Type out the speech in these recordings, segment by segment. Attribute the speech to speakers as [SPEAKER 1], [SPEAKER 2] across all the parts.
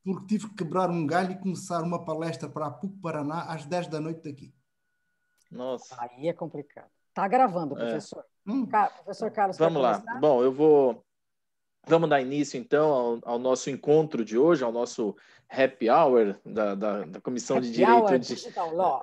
[SPEAKER 1] porque tive que quebrar um galho e começar uma palestra para a PUC Paraná às 10 da noite daqui.
[SPEAKER 2] Nossa.
[SPEAKER 3] Aí é complicado. Está gravando, professor. Professor Carlos,
[SPEAKER 2] vamos lá.
[SPEAKER 3] Começar?
[SPEAKER 2] Bom, vamos dar início, então, ao nosso encontro de hoje, ao nosso happy hour da Comissão de Direito
[SPEAKER 3] Digital Law.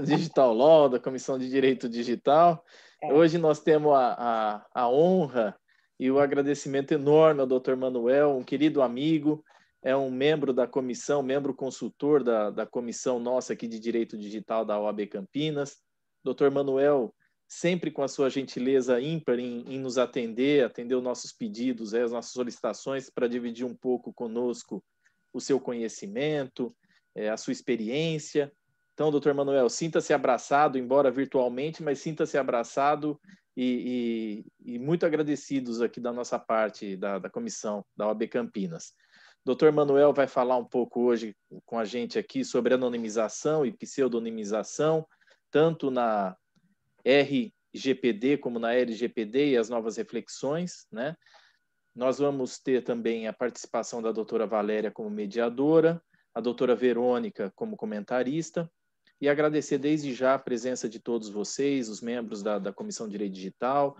[SPEAKER 2] Digital Law, da Comissão de Direito Digital. Hoje nós temos a honra e o agradecimento enorme ao Dr. Manuel, um querido amigo, é um membro da comissão, membro consultor da comissão nossa aqui de Direito Digital da OAB Campinas. Dr. Manuel, sempre com a sua gentileza ímpar em nos atender os nossos pedidos, as nossas solicitações, para dividir um pouco conosco o seu conhecimento, a sua experiência. Então, doutor Manuel, sinta-se abraçado, embora virtualmente, mas sinta-se abraçado e muito agradecidos aqui da nossa parte, da comissão da OAB Campinas. Doutor Manuel vai falar um pouco hoje com a gente aqui sobre anonimização e pseudonimização, tanto na RGPD como na LGPD e as novas reflexões, né? Nós vamos ter também a participação da doutora Valéria como mediadora, a doutora Verônica como comentarista, e agradecer desde já a presença de todos vocês, os membros da Comissão de Direito Digital,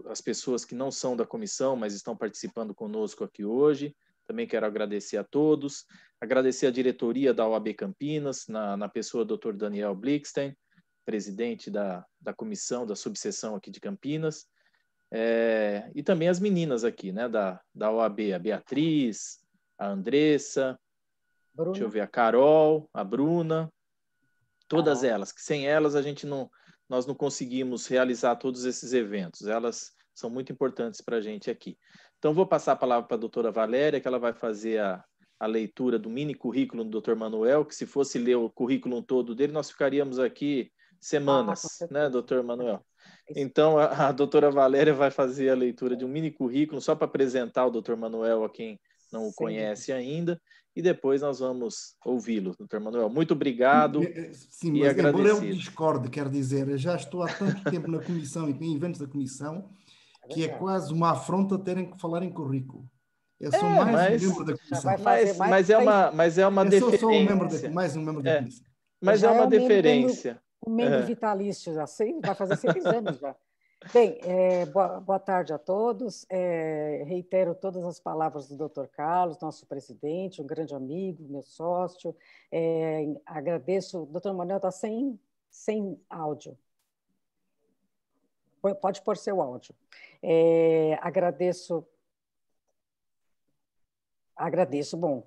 [SPEAKER 2] as pessoas que não são da comissão, mas estão participando conosco aqui hoje. Também quero agradecer a todos, agradecer a diretoria da OAB Campinas, na pessoa do Dr. Daniel Blixten, presidente da comissão, da subseção aqui de Campinas, e também as meninas aqui, né, da OAB, a Beatriz, a Andressa,
[SPEAKER 3] Bruna.
[SPEAKER 2] Deixa eu ver, a Carol, a Bruna, todas elas, que sem elas nós não conseguimos realizar todos esses eventos, elas são muito importantes para a gente aqui. Então, vou passar a palavra para a doutora Valéria, que ela vai fazer a leitura do mini currículo do Dr. Manuel, que se fosse ler o currículo todo dele, nós ficaríamos aqui semanas, né, doutor Manuel? Então, a doutora Valéria vai fazer a leitura de um mini currículo, só para apresentar o doutor Manuel a quem não o conhece ainda, e depois nós vamos ouvi-lo, doutor Manuel. Muito obrigado.
[SPEAKER 1] Sim, mas embora eu discorde, quer dizer, eu já estou há tanto tempo na comissão e em eventos da comissão, que é quase uma afronta terem que falar em currículo. Eu sou mais um membro da comissão.
[SPEAKER 2] Mas é uma deferência.
[SPEAKER 1] Eu sou mais um membro da comissão.
[SPEAKER 2] Mas é uma deferência.
[SPEAKER 3] Um membro vitalício, já sei, vai fazer 6 anos já. Bem, boa tarde a todos. Reitero todas as palavras do Dr. Carlos, nosso presidente, um grande amigo, meu sócio. Agradeço. O Dr. Manuel está sem áudio. Pode pôr seu áudio. Agradeço. Bom,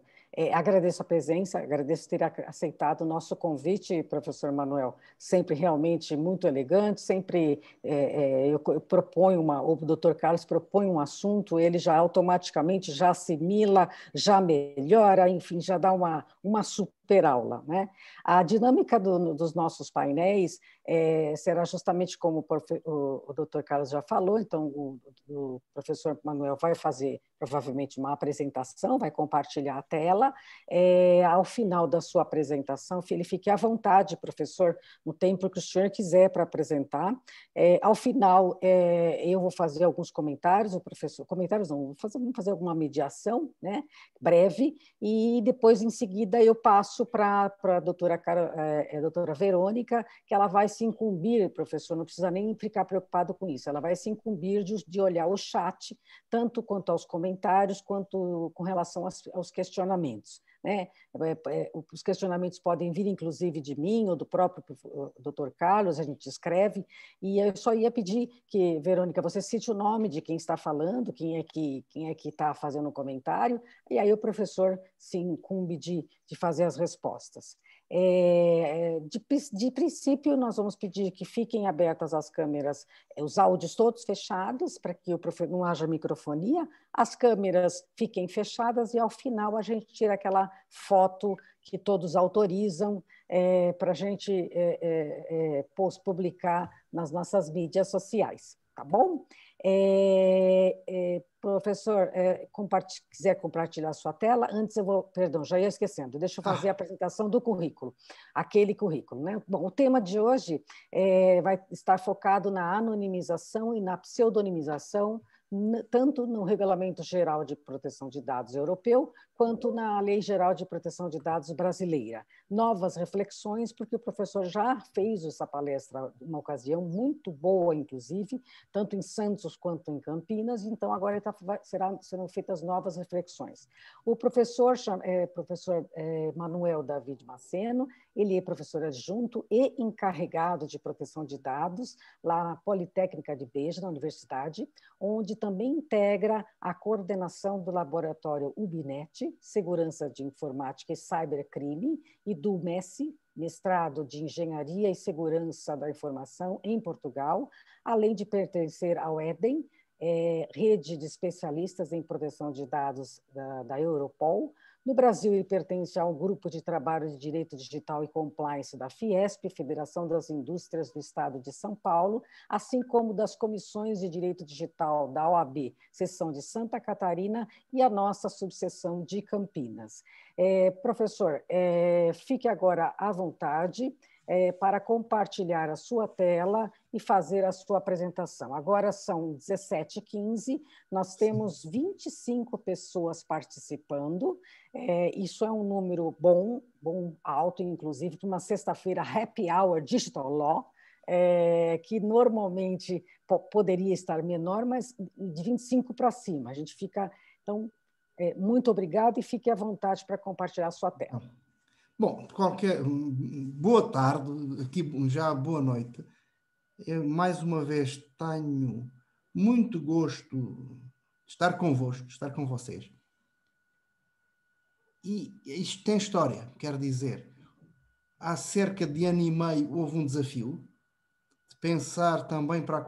[SPEAKER 3] agradeço a presença, agradeço ter aceitado o nosso convite, professor Manuel, sempre realmente muito elegante, sempre eu proponho o doutor Carlos propõe um assunto, ele já automaticamente já assimila, já melhora, enfim, já dá uma super aula, né? A dinâmica dos nossos painéis será justamente como o doutor Carlos já falou, então o professor Manuel vai fazer provavelmente uma apresentação, vai compartilhar a tela. Ao final da sua apresentação, ele fique à vontade, professor, no tempo que o senhor quiser para apresentar. Ao final, eu vou fazer alguns comentários, vamos fazer alguma mediação, né, breve, e depois, em seguida, eu passo para a doutora Verônica, que ela vai se incumbir, professor, não precisa nem ficar preocupado com isso, ela vai se incumbir de olhar o chat, tanto quanto aos comentários, quanto com relação aos questionamentos, né? Os questionamentos podem vir, inclusive, de mim ou do próprio Dr. Carlos, a gente escreve, e eu só ia pedir que, Verônica, você cite o nome de quem está falando, quem é que está fazendo o comentário, e aí o professor se incumbe de fazer as respostas. De princípio, nós vamos pedir que fiquem abertas as câmeras, os áudios todos fechados, para que não haja microfonia, as câmeras fiquem fechadas e, ao final, a gente tira aquela foto que todos autorizam para a gente publicar nas nossas mídias sociais, tá bom? Professor, quiser compartilhar a sua tela, antes eu vou, perdão, já ia esquecendo, deixa eu fazer a apresentação do currículo, aquele currículo, né? Bom, o tema de hoje vai estar focado na anonimização e na pseudonimização, tanto no Regulamento Geral de Proteção de Dados Europeu, quanto na Lei Geral de Proteção de Dados brasileira. Novas reflexões, porque o professor já fez essa palestra uma ocasião muito boa, inclusive, tanto em Santos quanto em Campinas, então agora serão feitas novas reflexões. O professor Manuel David Maceno, ele é professor adjunto e encarregado de proteção de dados lá na Politécnica de Beja, na universidade, onde também integra a coordenação do laboratório UBNet, Segurança de Informática e Cybercrime, e do MESI, Mestrado de Engenharia e Segurança da Informação em Portugal, além de pertencer ao EDEM, rede de especialistas em proteção de dados da Europol. No Brasil, ele pertence ao grupo de trabalho de Direito Digital e Compliance da Fiesp, Federação das Indústrias do Estado de São Paulo, assim como das comissões de Direito Digital da OAB, seção de Santa Catarina, e a nossa subseção de Campinas. Professor, fique agora à vontade para compartilhar a sua tela e fazer a sua apresentação. Agora são 17h15, nós temos 25 pessoas participando, isso é um número bom, alto, inclusive, para uma sexta-feira Happy Hour Digital Law, que normalmente poderia estar menor, mas de 25 para cima. A gente fica, então, muito obrigado e fique à vontade para compartilhar a sua tela.
[SPEAKER 1] Bom, boa tarde, aqui já boa noite. Eu, mais uma vez, tenho muito gosto de estar convosco, de estar com vocês. E isto tem história, quero dizer. Há cerca de ano e meio houve um desafio de pensar também para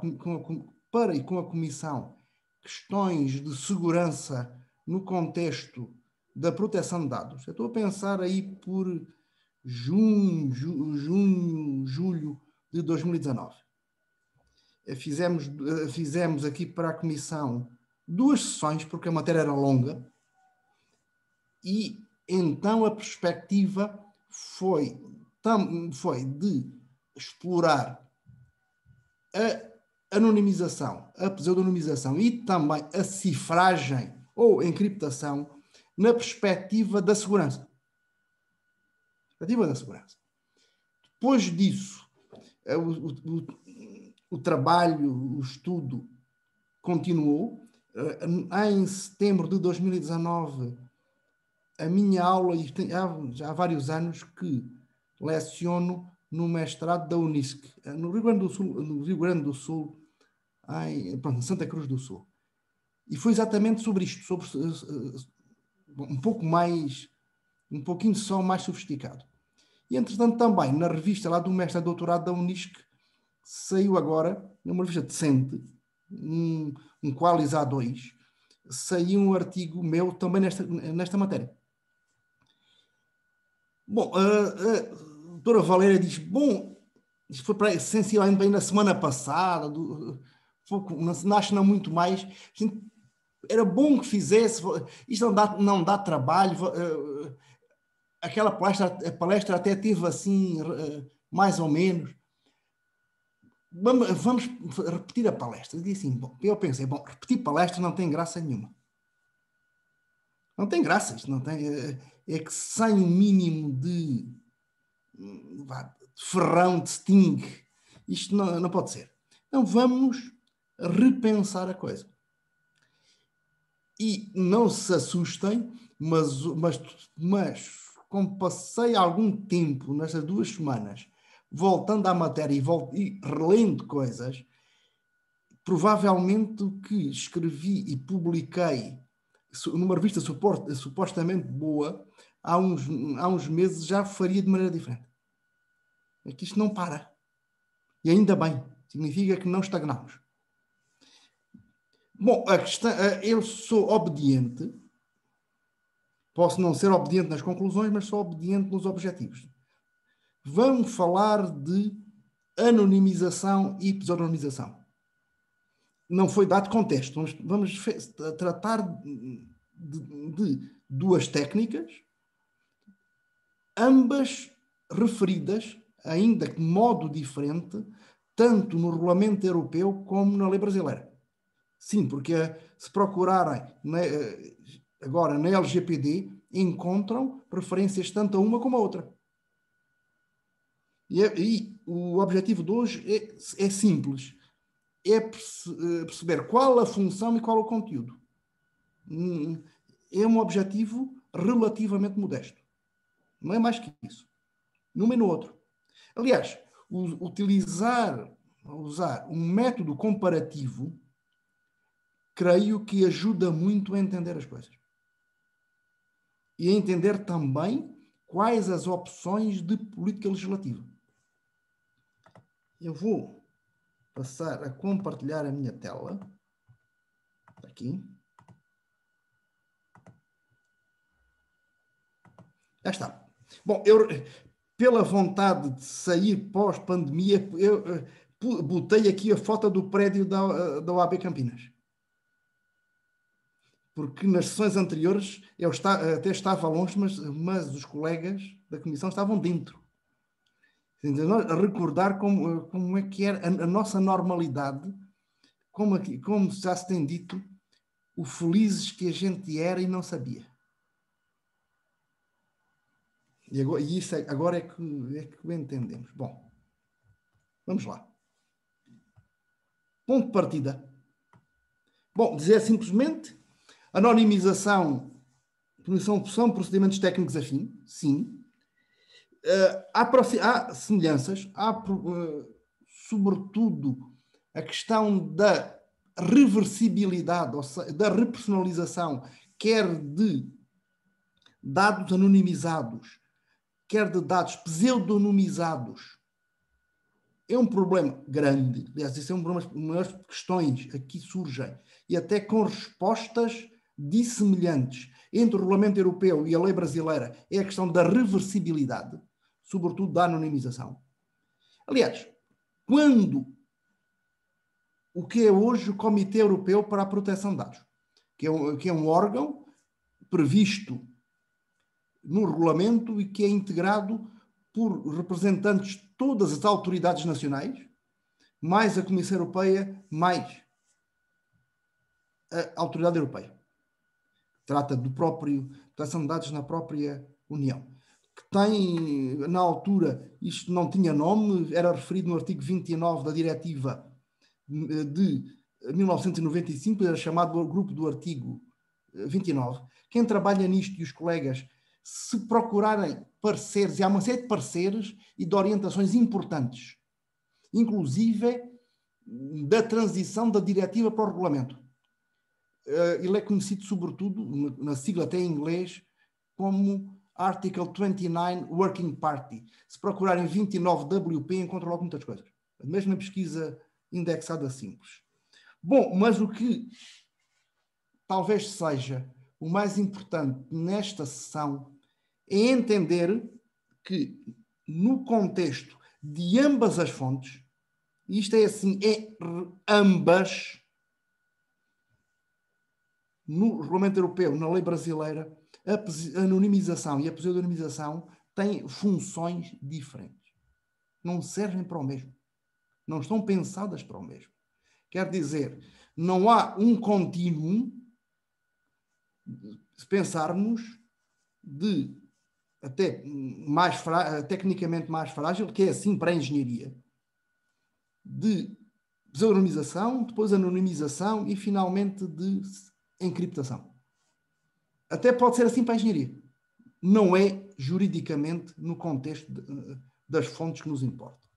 [SPEAKER 1] e com a Comissão questões de segurança no contexto da proteção de dados. Eu estou a pensar aí por junho, julho de 2019. Fizemos aqui para a Comissão 2 sessões, porque a matéria era longa, e então a perspectiva foi de explorar a anonimização, a pseudonimização e também a cifragem ou encriptação na perspectiva da segurança. Depois disso, o trabalho, o estudo continuou. Em setembro de 2019, a minha aula, e já há vários anos que leciono no mestrado da Unisc, no Rio Grande do Sul, em Santa Cruz do Sul. E foi exatamente sobre isto, sobre um pouquinho só mais sofisticado. E, entretanto, também na revista lá do mestre doutorado da Unisc, saiu agora, numa revista decente, um Qualis A2, saiu um artigo meu também nesta matéria. Bom, a doutora Valéria diz, isto foi essencialmente bem na semana passada, nasce não muito mais, era bom que fizesse, isto não dá trabalho, aquela palestra até teve assim, mais ou menos, vamos repetir a palestra. Eu pensei, repetir palestra não tem graça nenhuma. Não tem graça, isto não tem, é que sem um mínimo de ferrão, de sting, isto não pode ser. Então vamos repensar a coisa. E não se assustem, mas como passei algum tempo nestas 2 semanas voltando à matéria e relendo coisas, provavelmente o que escrevi e publiquei numa revista supostamente boa há uns meses já faria de maneira diferente. É que isto não para. E ainda bem, significa que não estagnamos. Bom, a questão, eu sou obediente, posso não ser obediente nas conclusões, mas sou obediente nos objetivos. Vamos falar de anonimização e pseudonimização. Não foi dado contexto. Vamos tratar de 2 técnicas, ambas referidas, ainda de modo diferente, tanto no regulamento europeu como na lei brasileira. Sim, porque se procurarem agora na LGPD, encontram preferências tanto a uma como a outra. E o objetivo de hoje é simples. É perceber qual a função e qual o conteúdo. É um objetivo relativamente modesto. Não é mais que isso. Num e no outro. Aliás, usar um método comparativo, creio que ajuda muito a entender as coisas. E a entender também quais as opções de política legislativa. Eu vou passar a compartilhar a minha tela. Aqui. Já está. Bom, pela vontade de sair pós-pandemia, eu botei aqui a foto do prédio da OAB Campinas. Porque nas sessões anteriores eu até estava longe, mas os colegas da comissão estavam dentro. A recordar como é que era a nossa normalidade, como já se tem dito, o felizes que a gente era e não sabia. E isso agora é que o entendemos. Bom, vamos lá. Ponto de partida. Bom, dizer simplesmente, anonimização são procedimentos técnicos afins, sim. Há semelhanças, sobretudo, a questão da reversibilidade, ou seja, da repersonalização, quer de dados anonimizados, quer de dados pseudonimizados. É um problema grande. Aliás, isso é uma das questões que aqui surgem, e até com respostas dissemelhantes entre o Regulamento Europeu e a lei brasileira, é a questão da reversibilidade, sobretudo da anonimização. Aliás, quando o que é hoje o Comitê Europeu para a Proteção de Dados, que é um órgão previsto no regulamento e que é integrado por representantes de todas as autoridades nacionais, mais a Comissão Europeia, mais a Autoridade Europeia. Trata do próprio proteção de dados na própria União. Que tem, na altura, isto não tinha nome, era referido no artigo 29 da Diretiva de 1995, era chamado grupo do artigo 29. Quem trabalha nisto e os colegas, se procurarem pareceres, e há uma série de pareceres e de orientações importantes, inclusive da transição da diretiva para o regulamento. Ele é conhecido, sobretudo, na sigla até em inglês, como Article 29 Working Party. Se procurarem 29WP, encontram logo muitas coisas. Mesmo na pesquisa indexada simples. Bom, mas o que talvez seja o mais importante nesta sessão é entender que, no contexto de ambas as fontes, e isto é assim, é ambas, no Regulamento Europeu, na lei brasileira, a anonimização e a pseudonimização têm funções diferentes. Não servem para o mesmo. Não estão pensadas para o mesmo. Quer dizer, não há um contínuo, se pensarmos, de até tecnicamente mais frágil, que é assim para a engenharia, de pseudonimização, depois anonimização e finalmente de encriptação. Até pode ser assim para a engenharia. Não é juridicamente no contexto das fontes que nos importam.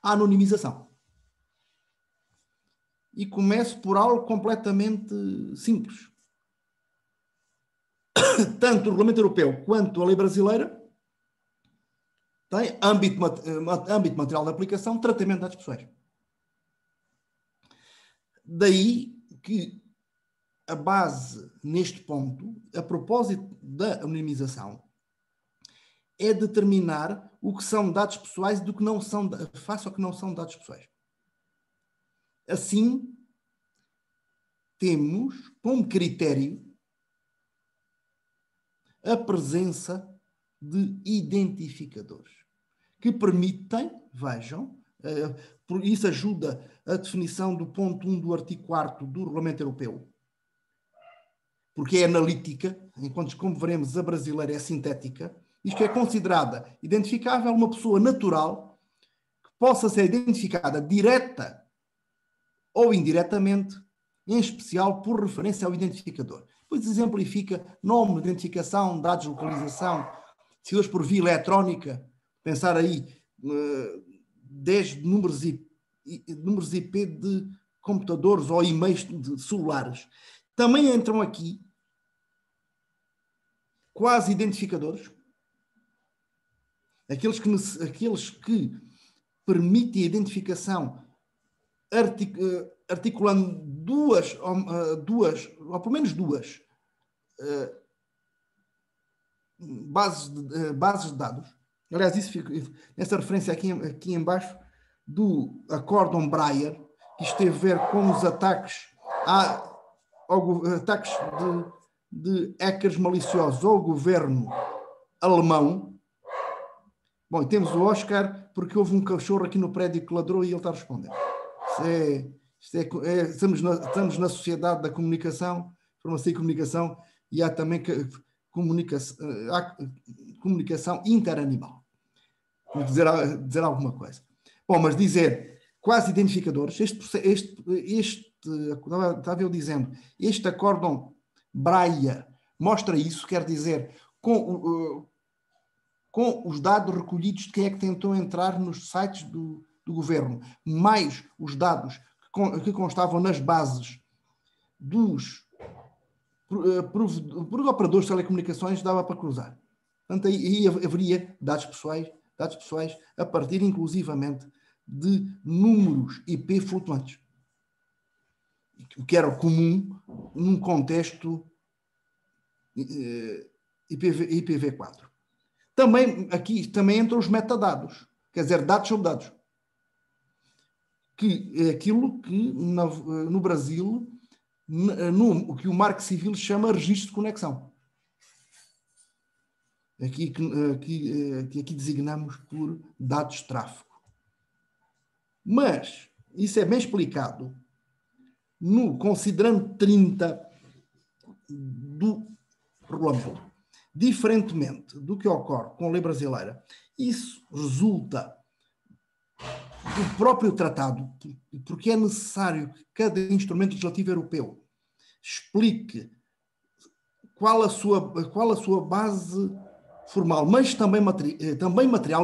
[SPEAKER 1] A anonimização. E começo por algo completamente simples. Tanto o Regulamento Europeu quanto a lei brasileira têm âmbito material de aplicação, tratamento de dados pessoais. Daí que a base neste ponto, a propósito da anonimização, é determinar o que são dados pessoais e do que não são, face ao que não são dados pessoais. Assim, temos como critério a presença de identificadores que permitem, vejam, isso ajuda a definição do ponto 1 do artigo 4º do Regulamento Europeu, porque é analítica, enquanto, como veremos, a brasileira é sintética. Isto é considerada identificável uma pessoa natural que possa ser identificada direta ou indiretamente, em especial por referência ao identificador. Depois exemplifica nome, identificação, dados de localização, se hoje por via eletrónica, pensar aí 10 números IP de computadores ou e-mails de celulares. Também entram aqui quase identificadores, aqueles que permitem a identificação articulando duas, ou pelo menos duas bases de dados. Aliás, essa referência aqui em baixo do acórdão Breyer, que isto teve a ver com os ataques de hackers maliciosos ao governo alemão. Bom, e temos o Oscar porque houve um cachorro aqui no prédio que ladrou e ele está a responder. Estamos na sociedade da comunicação, informação e comunicação, e há também comunicação interanimal. Vou dizer alguma coisa. Bom, mas dizer quase identificadores, estava eu dizendo, este acórdão Breyer mostra isso, quer dizer, com os dados recolhidos de quem é que tentou entrar nos sites do governo, mais os dados que constavam nas bases dos operadores de telecomunicações, dava para cruzar. Portanto, aí haveria dados pessoais a partir, inclusivamente, de números IP flutuantes, o que era comum num contexto IPv4. Aqui também entram os metadados, quer dizer, dados sobre dados, que é aquilo que no Brasil, o que o Marco Civil chama registro de conexão. Aqui designamos por dados de tráfego. Mas isso é bem explicado no considerando 30 do regulamento. Diferentemente do que ocorre com a lei brasileira, isso resulta do próprio tratado, porque é necessário que cada instrumento legislativo europeu explique qual a sua base formal, mas também material,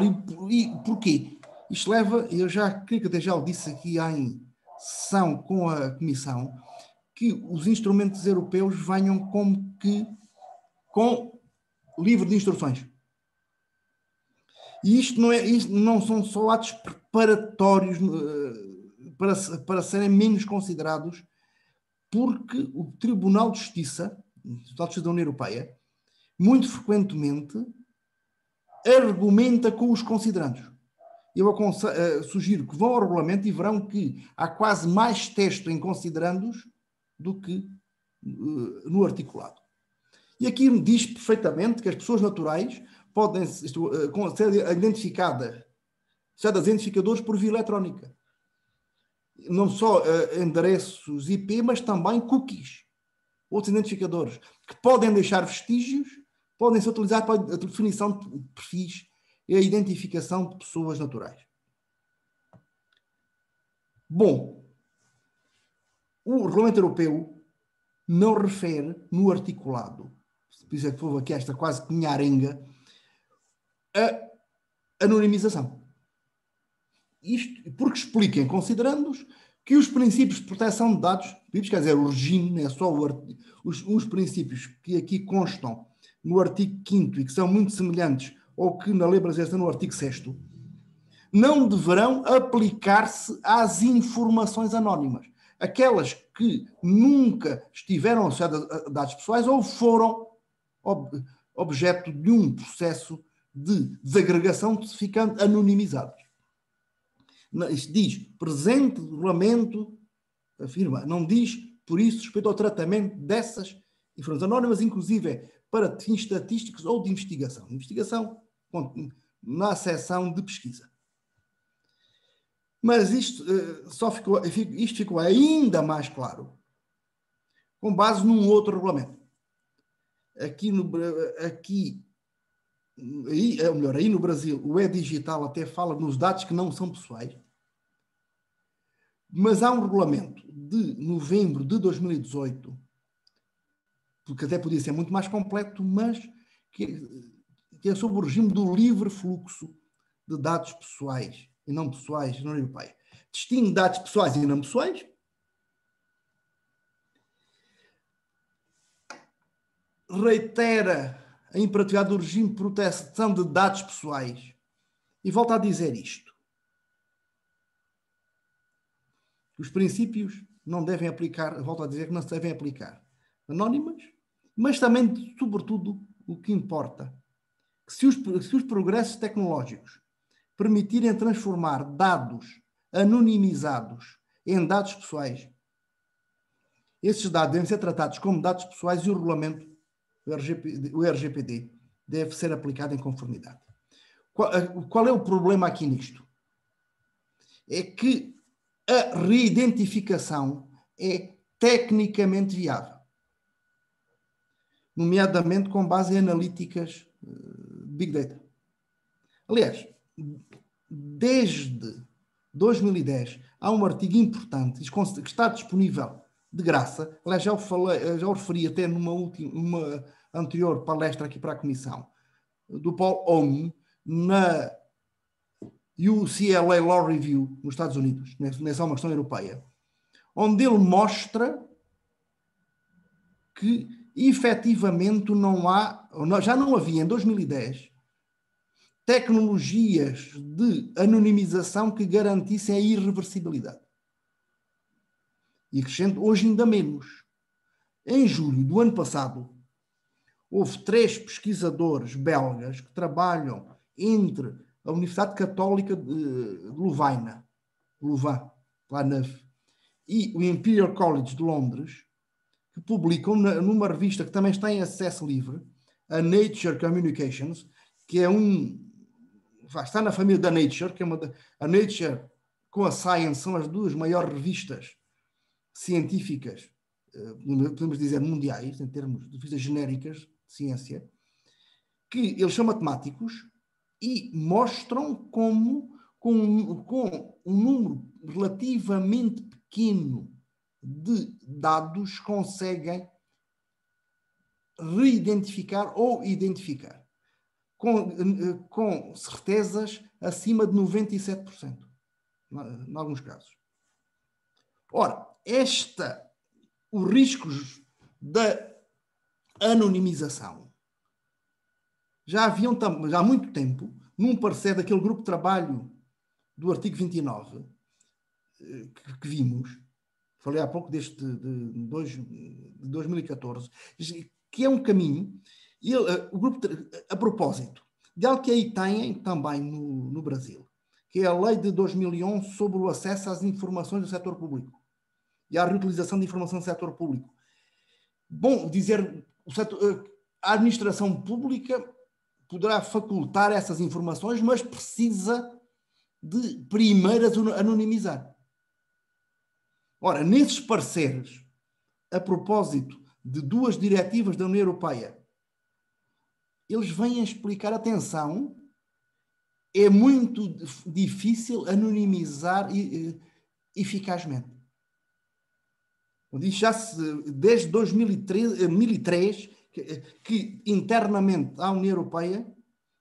[SPEAKER 1] e porquê. Isto leva, eu creio que até já o disse aqui em sessão com a Comissão, que os instrumentos europeus venham com livro de instruções. E isto não são só atos preparatórios para serem menos considerados, porque o Tribunal de Justiça, os Estados da União Europeia, muito frequentemente argumenta com os considerandos. Eu sugiro que vão ao regulamento e verão que há quase mais texto em considerandos do que no articulado. E aqui diz perfeitamente que as pessoas naturais podem ser identificadas identificadores por via eletrónica. Não só endereços IP, mas também cookies, outros identificadores, que podem deixar vestígios, podem ser utilizados para a definição de perfis e a identificação de pessoas naturais. Bom, o regulamento europeu não refere no articulado, por isso é que houve aqui esta quase pinharenga, a anonimização. Isto porque explica, em considerando-os, que os princípios de proteção de dados, quer dizer, o regime, não é só os princípios que aqui constam no artigo 5º e que são muito semelhantes ao que na lei brasileira está no artigo 6º, não deverão aplicar-se às informações anónimas. Aquelas que nunca estiveram associadas a dados pessoais ou foram objeto de um processo de desagregação ficando anonimizados. Isto diz, presente regulamento, afirma, não diz, por isso, respeito ao tratamento dessas informações anónimas, inclusive para fins estatísticos ou de investigação. Investigação na seção de pesquisa. Mas isto ficou ainda mais claro com base num outro regulamento, Aqui no Brasil, o e-digital até fala nos dados que não são pessoais, mas há um regulamento de novembro de 2018, porque até podia ser muito mais completo, mas que é sobre o regime do livre fluxo de dados pessoais e não pessoais na União Europeia. Distingue dados pessoais e não pessoais. Reitera a imperatividade do regime de proteção de dados pessoais e volta a dizer isto. Os princípios não devem aplicar, volto a dizer que não se devem aplicar anónimas, mas também, sobretudo, o que importa, que se os progressos tecnológicos permitirem transformar dados anonimizados em dados pessoais, esses dados devem ser tratados como dados pessoais e o regulamento, o RGPD, deve ser aplicado em conformidade. Qual é o problema aqui nisto? É que a reidentificação é tecnicamente viável, nomeadamente com base em analíticas Big Data. Aliás, desde 2010 há um artigo importante que está disponível de graça. Aliás, já o referi até numa anterior palestra aqui para a Comissão, do Paul Ohm, na UCLA Law Review, nos Estados Unidos, nessa é uma questão europeia, onde ele mostra que efetivamente já não havia em 2010 tecnologias de anonimização que garantissem a irreversibilidade. E acrescento, hoje ainda menos. Em julho do ano passado, houve 3 pesquisadores belgas que trabalham entre a Universidade Católica de Louvain, e o Imperial College de Londres, que publicam numa revista que também está em acesso livre, a Nature Communications, que é está na família da Nature, que é a Nature com a Science são as 2 maiores revistas científicas, podemos dizer mundiais, em termos de revistas genéricas de ciência, que eles são matemáticos e mostram como, com um número relativamente pequeno de dados, conseguem reidentificar ou identificar com certezas acima de 97%, em alguns casos. Ora, os riscos da anonimização já haviam já há muito tempo, num parecer daquele grupo de trabalho do artigo 29, que vimos, falei há pouco de 2014, que é um caminho, o grupo, a propósito de algo que aí tem também no Brasil, que é a lei de 2011 sobre o acesso às informações do setor público e à reutilização de informação do setor público. Bom, dizer, a administração pública poderá facultar essas informações, mas precisa de primeiro as anonimizar. Ora, nesses pareceres, a propósito de 2 diretivas da União Europeia, eles vêm a explicar, atenção, é muito difícil anonimizar eficazmente. Diz já desde 2003 que internamente à União Europeia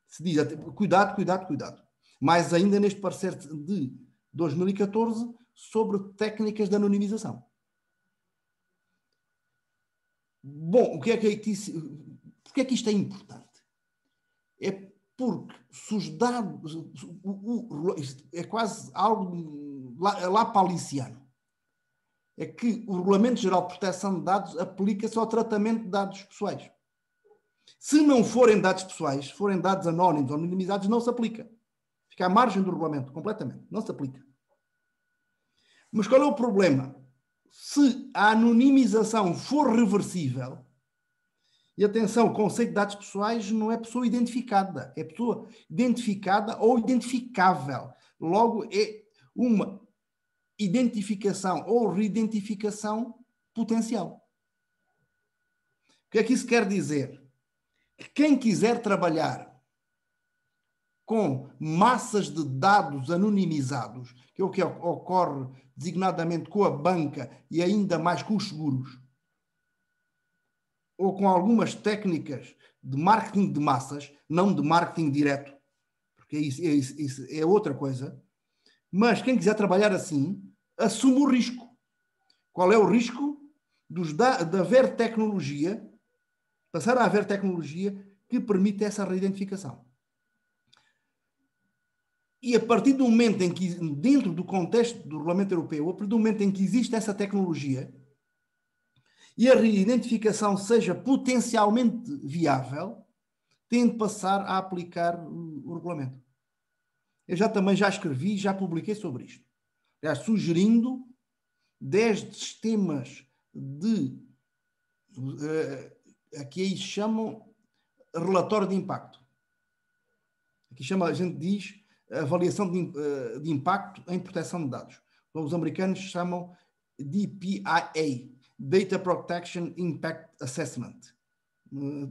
[SPEAKER 1] se diz cuidado. Mais ainda neste parecer de 2014 sobre técnicas de anonimização. Bom, porque é que isto é importante? É porque se os dados, é quase algo lapaliciano, é que o Regulamento Geral de Proteção de Dados aplica-se ao tratamento de dados pessoais. Se não forem dados pessoais, se forem dados anónimos ou anonimizados, não se aplica. Fica à margem do regulamento, completamente. Não se aplica. Mas qual é o problema? Se a anonimização for reversível, e atenção, o conceito de dados pessoais não é pessoa identificada, é pessoa identificada ou identificável. Logo, é uma identificação ou reidentificação potencial. O que é que isso quer dizer? que quem quiser trabalhar com massas de dados anonimizados, que é o que ocorre designadamente com a banca e ainda mais com os seguros, ou com algumas técnicas de marketing de massas, não de marketing direto, porque isso é outra coisa, mas quem quiser trabalhar assim, assume o risco. Qual é o risco? De haver tecnologia, passar a haver tecnologia que permite essa reidentificação. E a partir do momento em que, dentro do contexto do Regulamento Europeu, a partir do momento em que existe essa tecnologia e a reidentificação seja potencialmente viável, tem de passar a aplicar o regulamento. Eu também já escrevi, já publiquei sobre isto, já sugerindo 10 sistemas de aqui aí chamam relatório de impacto. Aqui a gente diz avaliação de impacto em proteção de dados. Os americanos chamam DPIA, Data Protection Impact Assessment.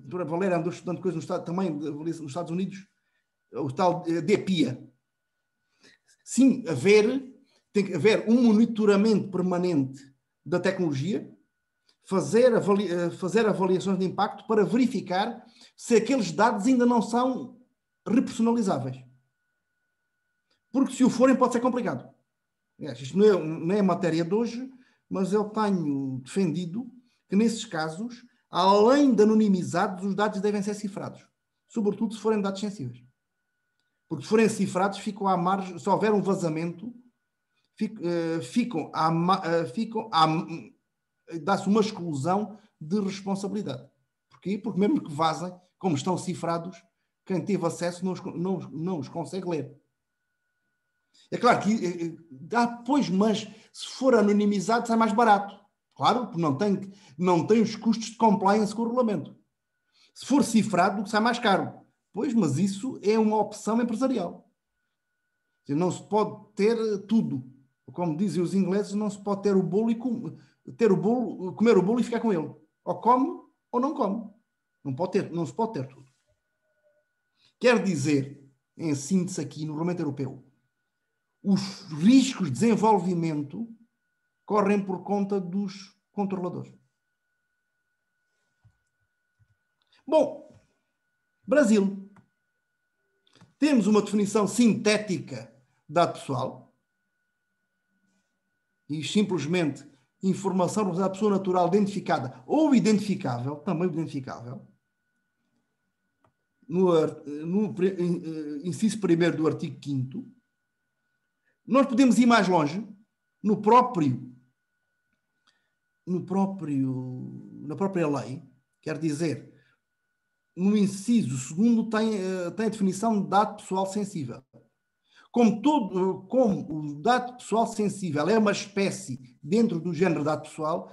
[SPEAKER 1] Para Valer andou estudando coisas também nos Estados Unidos, o tal DPIA. Sim, tem que haver um monitoramento permanente da tecnologia, fazer avaliações de impacto para verificar se aqueles dados ainda não são repersonalizáveis. Porque se o forem pode ser complicado. Isto não é matéria de hoje, mas eu tenho defendido que nesses casos, além de anonimizados, os dados devem ser cifrados. Sobretudo se forem dados sensíveis. Porque se forem cifrados, ficam à margem, se houver um vazamento, dá-se uma exclusão de responsabilidade. Porquê? Porque mesmo que vazem, como estão cifrados, quem teve acesso não os consegue ler. É claro que pois, mas se for anonimizado sai mais barato. Claro, porque não tem os custos de compliance com o regulamento. Se for cifrado, sai mais caro. Pois, mas isso é uma opção empresarial. Não se pode ter tudo. Como dizem os ingleses, não se pode ter o bolo e comer o bolo e ficar com ele. Ou come ou não come. Não se pode ter tudo. Quer dizer, em síntese aqui no Regulamento Europeu, os riscos de desenvolvimento correm por conta dos controladores. Bom, Brasil. Temos uma definição sintética de dado pessoal e simplesmente informação da pessoa natural identificada ou identificável, também identificável, no inciso 1º do artigo 5º. Nós podemos ir mais longe na própria lei, quer dizer, no inciso 2º tem a definição de dado pessoal sensível. Como o dado pessoal sensível é uma espécie dentro do género de dado pessoal,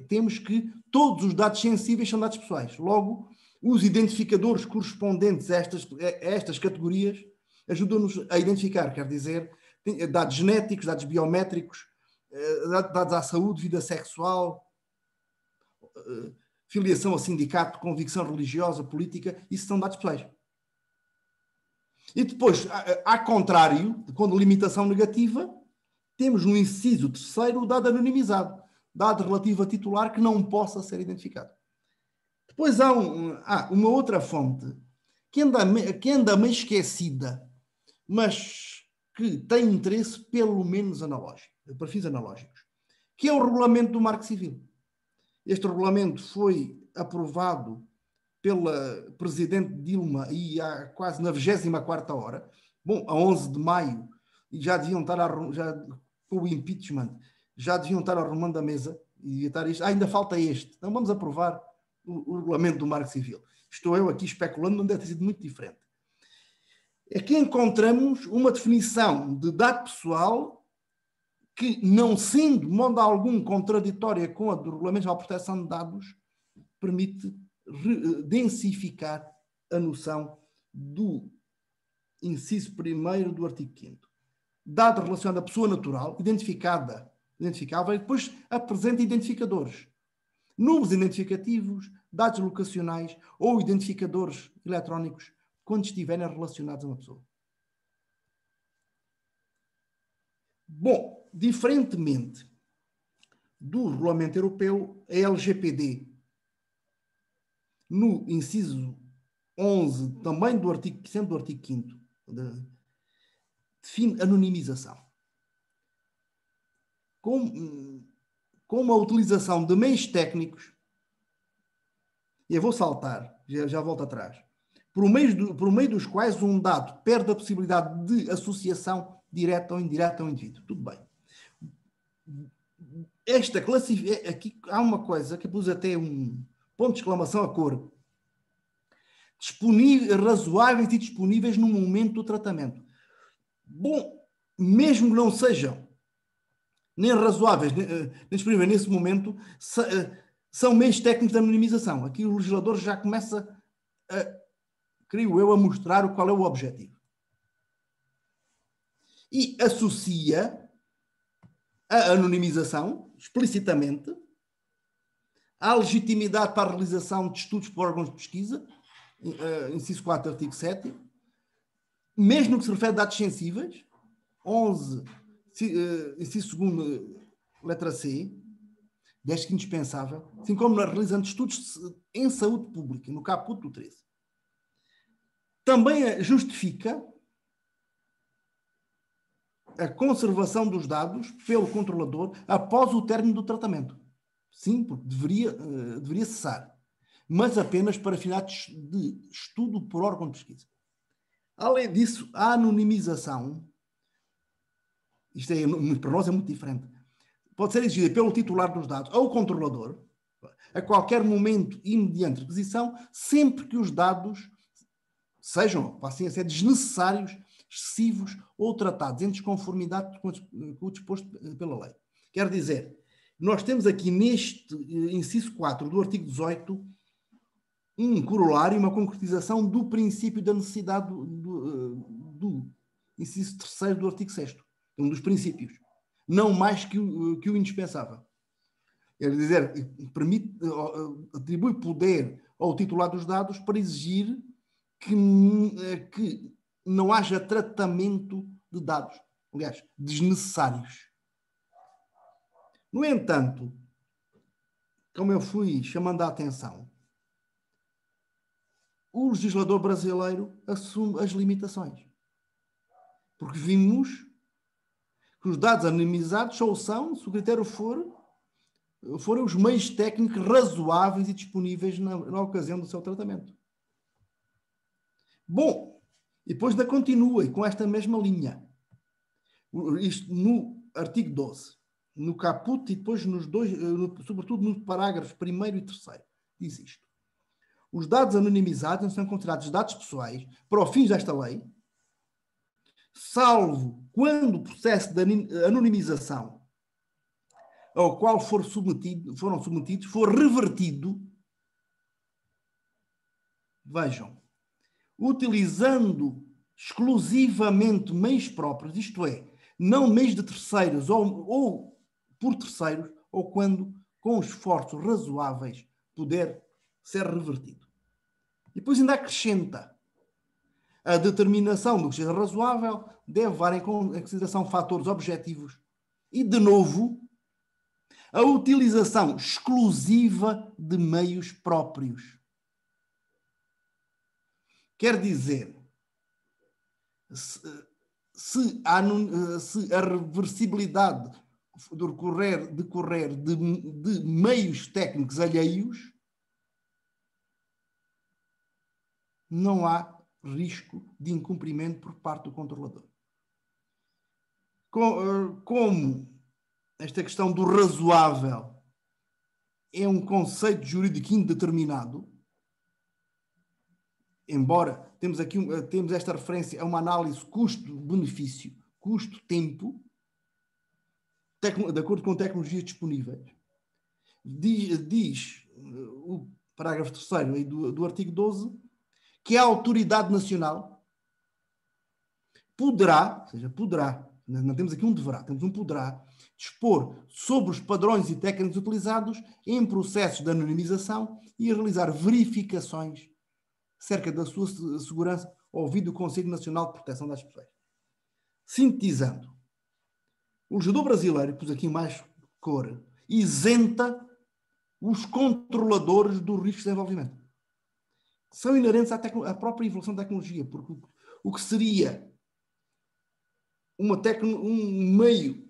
[SPEAKER 1] temos que todos os dados sensíveis são dados pessoais. Logo, os identificadores correspondentes a estas categorias ajudam-nos a identificar, quer dizer, dados genéticos, dados biométricos, dados à saúde, vida sexual, filiação a sindicato, convicção religiosa, política, isso são dados pessoais. E depois, ao contrário, quando limitação negativa, temos no inciso 3º o dado anonimizado, dado relativo a titular que não possa ser identificado. Depois há uma outra fonte que anda meio esquecida, mas que tem interesse pelo menos analógico, para fins analógicos, que é o regulamento do Marco Civil. Este regulamento foi aprovado pela Presidente Dilma e quase na 24ª hora, a 11 de maio, e já deviam estar com o impeachment, já deviam estar arrumando a mesa, e estar isto. Ainda falta este. Então vamos aprovar o regulamento do Marco Civil. Estou eu aqui especulando, não deve ter sido muito diferente. Aqui encontramos uma definição de dado pessoal que, não sendo de modo algum contraditória com a do Regulamento Geral de Proteção de Dados, permite densificar a noção do inciso 1º do artigo 5º. Dado relacionado à pessoa natural, identificável, e depois apresenta identificadores. Números identificativos, dados locacionais ou identificadores eletrónicos quando estiverem relacionados a uma pessoa. Bom, diferentemente do regulamento europeu, a LGPD, no inciso 11, também do artigo, sempre do artigo 5º, define anonimização com a utilização de meios técnicos, e eu vou saltar, já volto atrás, por meio dos quais um dado perde a possibilidade de associação direta ou indireta ao indivíduo. Tudo bem. Aqui há uma coisa que pus até um ponto de exclamação a cor. Razoáveis e disponíveis no momento do tratamento. Bom, mesmo que não sejam nem razoáveis, nem disponíveis nesse momento, são meios técnicos de anonimização. Aqui o legislador já começa, creio eu, a mostrar qual é o objetivo. E associa a anonimização, explicitamente, à legitimidade para a realização de estudos por órgãos de pesquisa, inciso 4, artigo 7, mesmo que se refere a dados sensíveis, 11, inciso 2, letra C, desde que indispensável, assim como realizando estudos em saúde pública, no caput do 13. Também justifica a conservação dos dados pelo controlador após o término do tratamento. Sim, porque deveria cessar, mas apenas para finalidades de estudo por órgão de pesquisa. Além disso, a anonimização, isto para nós é muito diferente, pode ser exigida pelo titular dos dados ou o controlador, a qualquer momento e mediante requisição, sempre que os dados sejam, passem a ser desnecessários, excessivos ou tratados em desconformidade com o disposto pela lei. Quer dizer, nós temos aqui neste inciso 4 do artigo 18 um corolário, uma concretização do princípio da necessidade do inciso 3º do artigo 6º, um dos princípios, não mais que o indispensável. Quer dizer, atribui poder ao titular dos dados para exigir que não haja tratamento de dados, aliás, desnecessários. No entanto, como eu fui chamando a atenção, o legislador brasileiro assume as limitações. Porque vimos que os dados anonimizados só são, se o critério forem os meios técnicos razoáveis e disponíveis na ocasião do seu tratamento. Bom, e depois ainda continua, e com esta mesma linha. Isto no artigo 12, no caput e depois sobretudo nos parágrafos 1º e 3º, diz isto. Os dados anonimizados não são considerados dados pessoais para os fins desta lei, salvo quando o processo de anonimização ao qual foram submetidos for revertido, vejam, utilizando exclusivamente meios próprios, isto é, não meios de terceiros ou por terceiros, ou quando, com esforços razoáveis, puder ser revertido. E depois ainda acrescenta: a determinação do que seja razoável deve levar em consideração fatores objetivos e, de novo, a utilização exclusiva de meios próprios. Quer dizer, se a reversibilidade decorrer de meios técnicos alheios, não há risco de incumprimento por parte do controlador. Como esta questão do razoável é um conceito jurídico indeterminado, embora temos esta referência a uma análise custo-benefício, custo-tempo, de acordo com tecnologias disponíveis, diz o parágrafo 3º do artigo 12, que a autoridade nacional poderá, não temos aqui um deverá, temos um poderá, dispor sobre os padrões e técnicas utilizados em processos de anonimização e realizar verificações acerca da sua segurança ouvido o Conselho Nacional de Proteção das Pessoas. Sintetizando, o legislador brasileiro, pus aqui mais cor, isenta os controladores do risco de desenvolvimento. São inerentes à própria evolução da tecnologia, porque o que seria um meio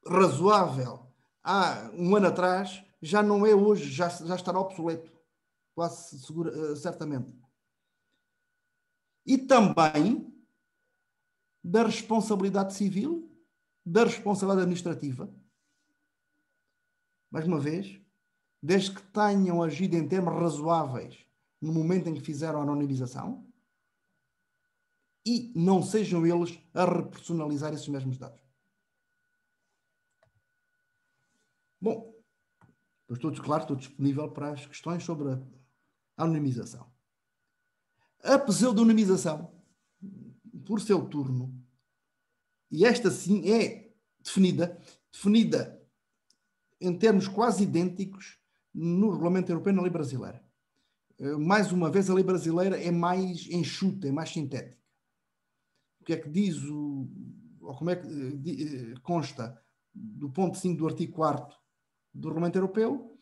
[SPEAKER 1] razoável há um ano atrás, já não é hoje, já estará obsoleto, quase certamente. E também da responsabilidade civil, da responsabilidade administrativa, mais uma vez, desde que tenham agido em termos razoáveis no momento em que fizeram a anonimização e não sejam eles a repersonalizar esses mesmos dados. Bom, estou disponível para as questões sobre a anonimização. A pseudonimização, por seu turno, e esta sim é definida em termos quase idênticos no Regulamento Europeu e na lei brasileira. Mais uma vez, a lei brasileira é mais enxuta, é mais sintética. O que é que diz, ou como é que consta do ponto 5 do artigo 4º do Regulamento Europeu,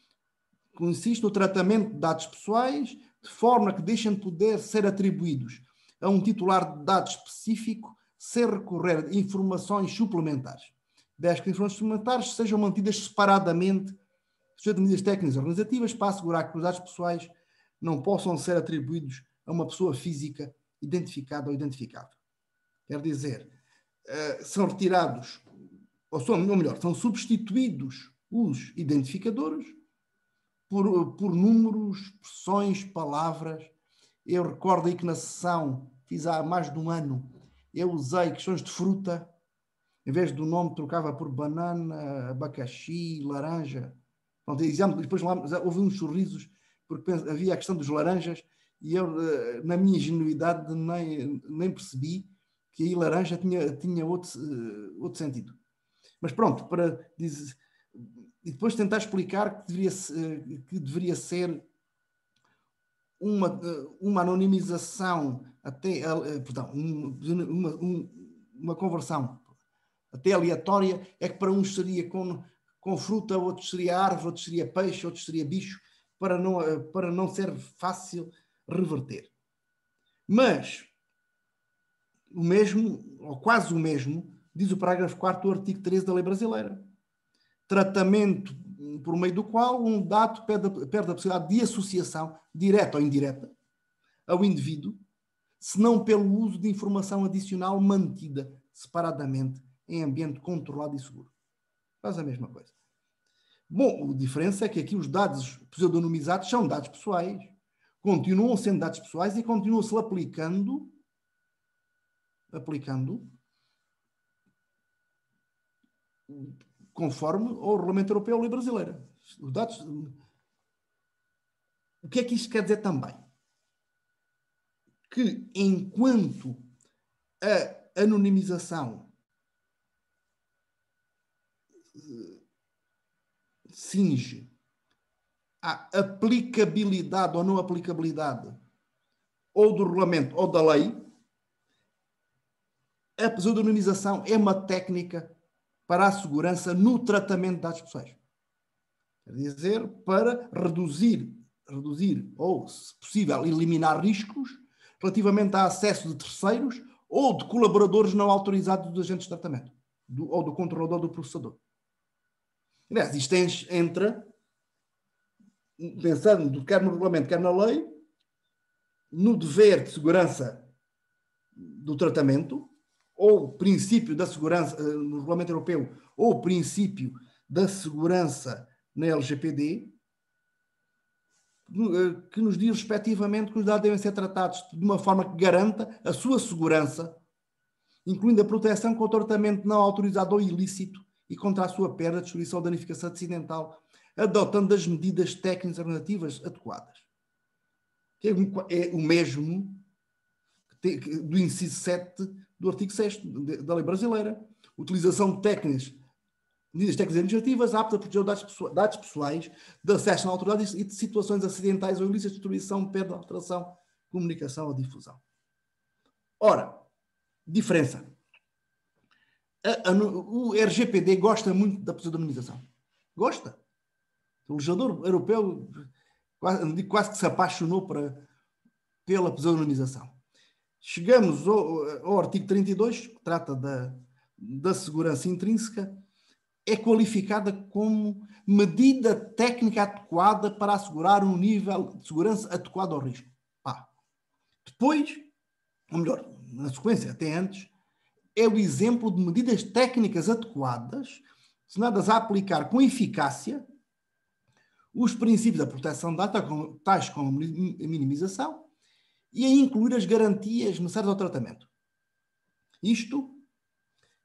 [SPEAKER 1] consiste no tratamento de dados pessoais de forma que deixem de poder ser atribuídos a um titular de dados específico sem recorrer a informações suplementares. Desde que as informações suplementares sejam mantidas separadamente, sujeito a medidas técnicas e organizativas, para assegurar que os dados pessoais não possam ser atribuídos a uma pessoa física identificada ou identificável. Quer dizer, são retirados, ou melhor, são substituídos os identificadores por números, expressões, palavras. Eu recordo aí que na sessão, fiz há mais de um ano, eu usei questões de fruta, em vez do nome trocava por banana, abacaxi, laranja. Pronto, depois lá houve uns sorrisos, porque havia a questão dos laranjas, e eu, na minha ingenuidade, nem percebi que aí laranja tinha outro sentido. Mas pronto, para dizer... E depois tentar explicar que deveria ser uma anonimização, uma conversão até aleatória, é que para uns seria com fruta, outros seria árvore, outros seria peixe, outros seria bicho, para não ser fácil reverter. Mas o mesmo, ou quase o mesmo, diz o parágrafo 4º do artigo 13 da lei brasileira. Tratamento por meio do qual um dado perde a possibilidade de associação, direta ou indireta, ao indivíduo, senão pelo uso de informação adicional mantida separadamente em ambiente controlado e seguro. Faz a mesma coisa. Bom, a diferença é que aqui os dados pseudonimizados são dados pessoais, continuam sendo dados pessoais e continuam-se aplicando conforme o Regulamento Europeu e a lei brasileira. Os dados... O que é que isto quer dizer também? Que enquanto a anonimização cinge à aplicabilidade ou não aplicabilidade ou do regulamento ou da lei, a pseudonimização é uma técnica para a segurança no tratamento de dados pessoais. Quer dizer, para reduzir ou, se possível, eliminar riscos relativamente ao acesso de terceiros ou de colaboradores não autorizados dos agentes de tratamento, ou do controlador do processador. Aliás, isto entra, pensando quer no regulamento, quer na lei, no dever de segurança do tratamento, ou princípio da segurança no Regulamento Europeu, ou princípio da segurança na LGPD, que nos diz respectivamente que os dados devem ser tratados de uma forma que garanta a sua segurança, incluindo a proteção contra o tratamento não autorizado ou ilícito e contra a sua perda, destruição ou danificação acidental, adotando as medidas técnicas alternativas adequadas. Que é o mesmo do inciso 7 do artigo 6º da lei brasileira, utilização de medidas técnicas administrativas aptas a proteger os dados pessoais de acesso à autoridade e de situações acidentais ou ilícitas de destruição, perda, alteração, comunicação ou difusão. Ora, diferença. O RGPD gosta muito da pseudonimização. Gosta. O legislador europeu quase que se apaixonou pela pseudonimização. Chegamos ao artigo 32, que trata da segurança intrínseca, é qualificada como medida técnica adequada para assegurar um nível de segurança adequado ao risco. Depois, ou melhor, na sequência, até antes, é o exemplo de medidas técnicas adequadas, destinadas a aplicar com eficácia os princípios da proteção de dados, tais como a minimização, e a incluir as garantias necessárias ao tratamento. Isto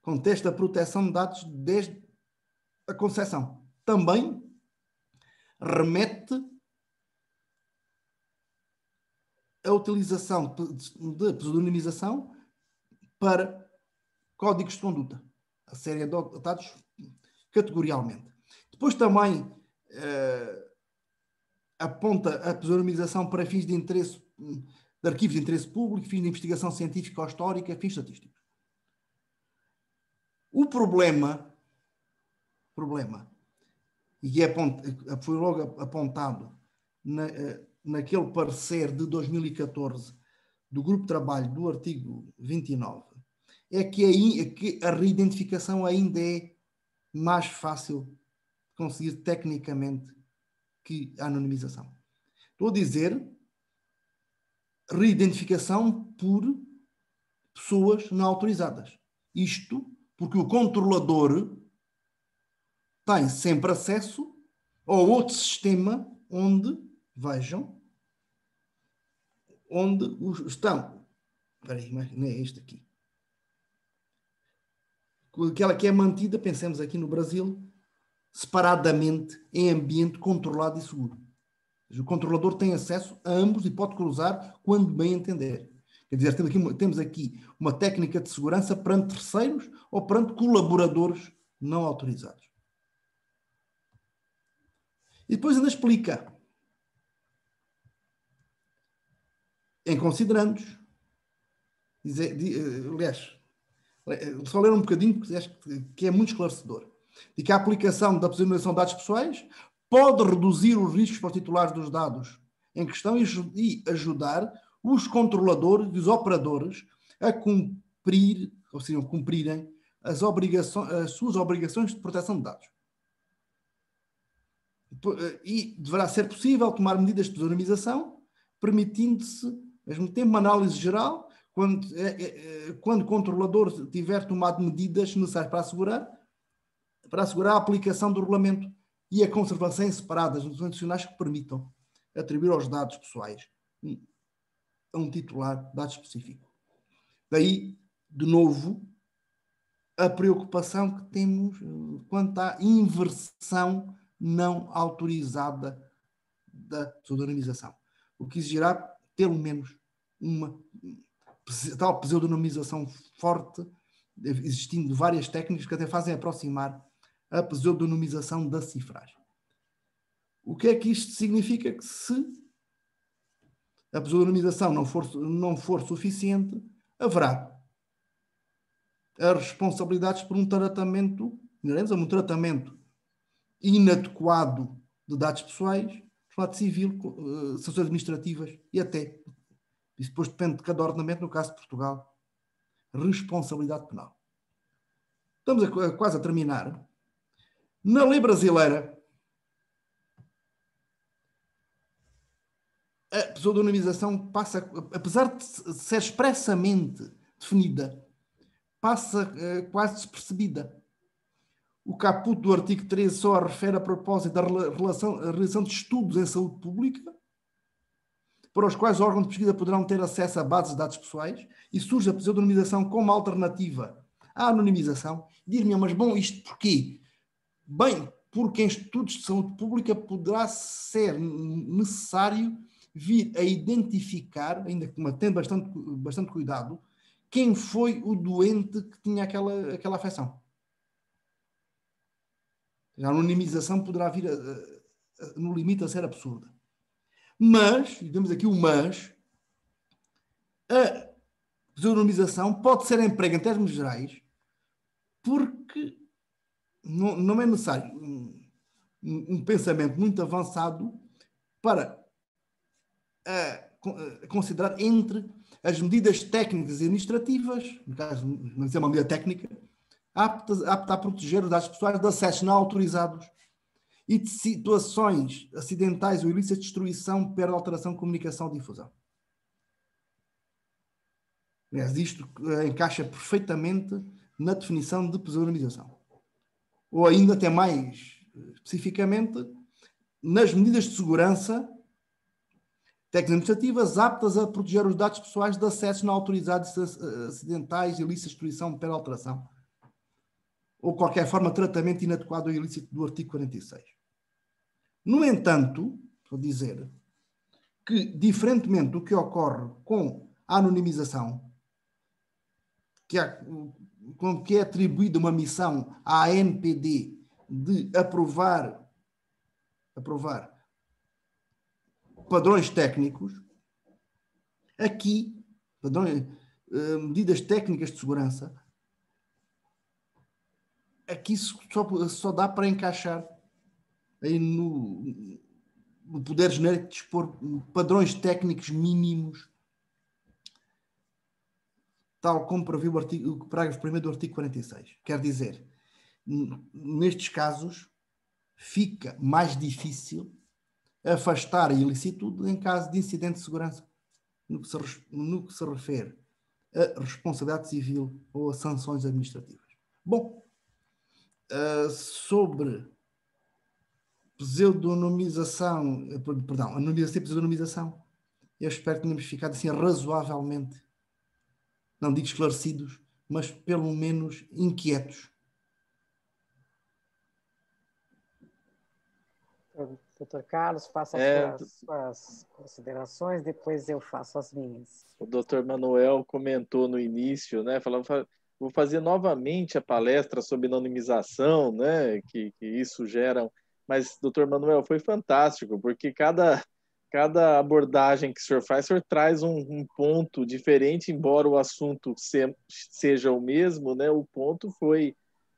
[SPEAKER 1] contesta a proteção de dados desde a concepção. Também remete a utilização de pseudonimização para códigos de conduta, a serem adotados categorialmente. Depois também aponta a pseudonimização para fins de interesse, de arquivos de interesse público, fins de investigação científica ou histórica, fins estatísticos. O problema, e foi logo apontado naquele parecer de 2014 do Grupo de Trabalho do artigo 29, é que a reidentificação ainda é mais fácil de conseguir tecnicamente que a anonimização. Estou a dizer reidentificação por pessoas não autorizadas. Isto porque o controlador tem sempre acesso ao outro sistema onde, vejam, onde estão. Espera aí, não é este aqui. Aquela que é mantida, pensemos aqui no Brasil, separadamente em ambiente controlado e seguro. O controlador tem acesso a ambos e pode cruzar quando bem entender. Quer dizer, temos aqui uma técnica de segurança perante terceiros ou perante colaboradores não autorizados. E depois ainda explica, em considerandos, aliás, só ler um bocadinho, porque acho que é muito esclarecedor, de que a aplicação da pseudonimização de dados pessoais pode reduzir os riscos para os titulares dos dados em questão e ajudar os controladores e os operadores a cumprir, ou seja, cumprirem as suas obrigações de proteção de dados. E deverá ser possível tomar medidas de pseudonimização, permitindo-se, ao mesmo tempo, uma análise geral, quando o controlador tiver tomado medidas necessárias para assegurar a aplicação do regulamento e a conservação em separadas nos nacionais que permitam atribuir aos dados pessoais a um titular dado específico. Daí, de novo, a preocupação que temos quanto à inversão não autorizada da pseudonimização, o que exigirá pelo menos uma tal pseudonimização forte, existindo várias técnicas que até fazem aproximar a pseudonimização da cifragem. O que é que isto significa? Que se a pseudonimização não for suficiente, haverá as responsabilidades por um tratamento inadequado de dados pessoais, responsabilidade civil, sanções administrativas e até, isso depois depende de cada ordenamento, no caso de Portugal, responsabilidade penal. Estamos quase a terminar. Na lei brasileira, a pseudonimização passa, apesar de ser expressamente definida, passa quase despercebida. O caput do artigo 13 só refere a propósito da realização de estudos em saúde pública, para os quais órgãos de pesquisa poderão ter acesso a bases de dados pessoais, e surge a pseudonimização como alternativa à anonimização. Dir-me, mas bom, isto porquê? Bem, porque em estudos de saúde pública poderá ser necessário vir a identificar, ainda que tendo bastante cuidado, quem foi o doente que tinha aquela afecção. A anonimização poderá vir, no limite, a ser absurda. Mas, e temos aqui o mas, a pseudonimização pode ser emprego em termos gerais porque não é necessário um pensamento muito avançado para considerar entre as medidas técnicas e administrativas, no caso, vamos dizer uma medida técnica, apta a proteger os dados pessoais de acessos não autorizados e de situações acidentais ou ilícitas de destruição, perda, alteração, comunicação ou difusão. Isto encaixa perfeitamente na definição de pseudonimização. Ou ainda até mais especificamente, nas medidas de segurança técnicas administrativas aptas a proteger os dados pessoais de acessos não autorizados, acidentais, ilícitos, destruição, perda, alteração ou qualquer forma de tratamento inadequado ou ilícito do artigo 46. No entanto, vou dizer que, diferentemente do que ocorre com a anonimização, que é atribuída uma missão à ANPD de aprovar padrões técnicos, aqui, medidas técnicas de segurança, aqui só dá para encaixar aí no poder genérico de dispor padrões técnicos mínimos, tal como prevê o parágrafo 1º do artigo 46. Quer dizer, nestes casos, fica mais difícil afastar a ilicitude em caso de incidente de segurança, no que se refere a responsabilidade civil ou a sanções administrativas. Bom, sobre anonimização e pseudonimização, eu espero que tenhamos ficado assim razoavelmente, não digo esclarecidos, mas pelo menos inquietos.
[SPEAKER 3] Doutor Carlos, faça as suas considerações, depois eu faço as minhas.
[SPEAKER 2] O doutor Manuel comentou no início, né? Falando, vou fazer novamente a palestra sobre anonimização, né? Que isso gera. Mas, doutor Manuel, foi fantástico, porque cada abordagem que o senhor faz, o senhor traz um ponto diferente, embora o assunto seja o mesmo, né? O ponto foi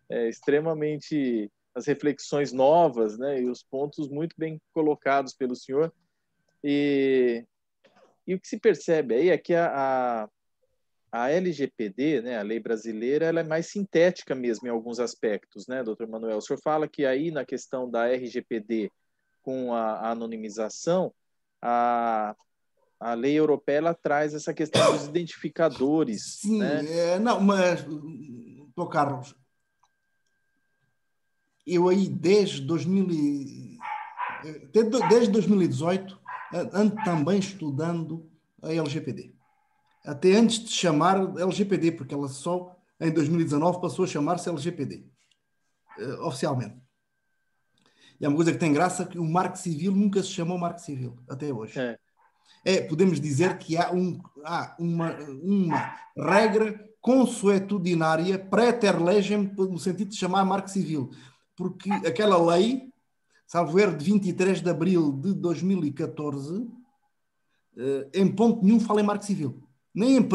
[SPEAKER 2] extremamente as reflexões novas, né? E os pontos muito bem colocados pelo senhor. E o que se percebe aí é que a LGPD, né, a lei brasileira, ela é mais sintética mesmo em alguns aspectos, né, doutor Manuel? O senhor fala que aí na questão da RGPD com a anonimização, a lei europeia ela traz essa questão dos identificadores.
[SPEAKER 1] Sim,
[SPEAKER 2] né?
[SPEAKER 1] não, mas, doutor Carlos, eu aí desde 2018 ando também estudando a LGPD. Até antes de chamar LGPD, porque ela só em 2019 passou a chamar-se LGPD, oficialmente. E é uma coisa que tem graça, que o Marco Civil nunca se chamou Marco Civil, até hoje. Podemos dizer que há uma regra consuetudinária pré-ter legem, no sentido de chamar Marco Civil, porque aquela lei, salvo erro, de 23 de abril de 2014, em ponto nenhum fala em Marco Civil. Nem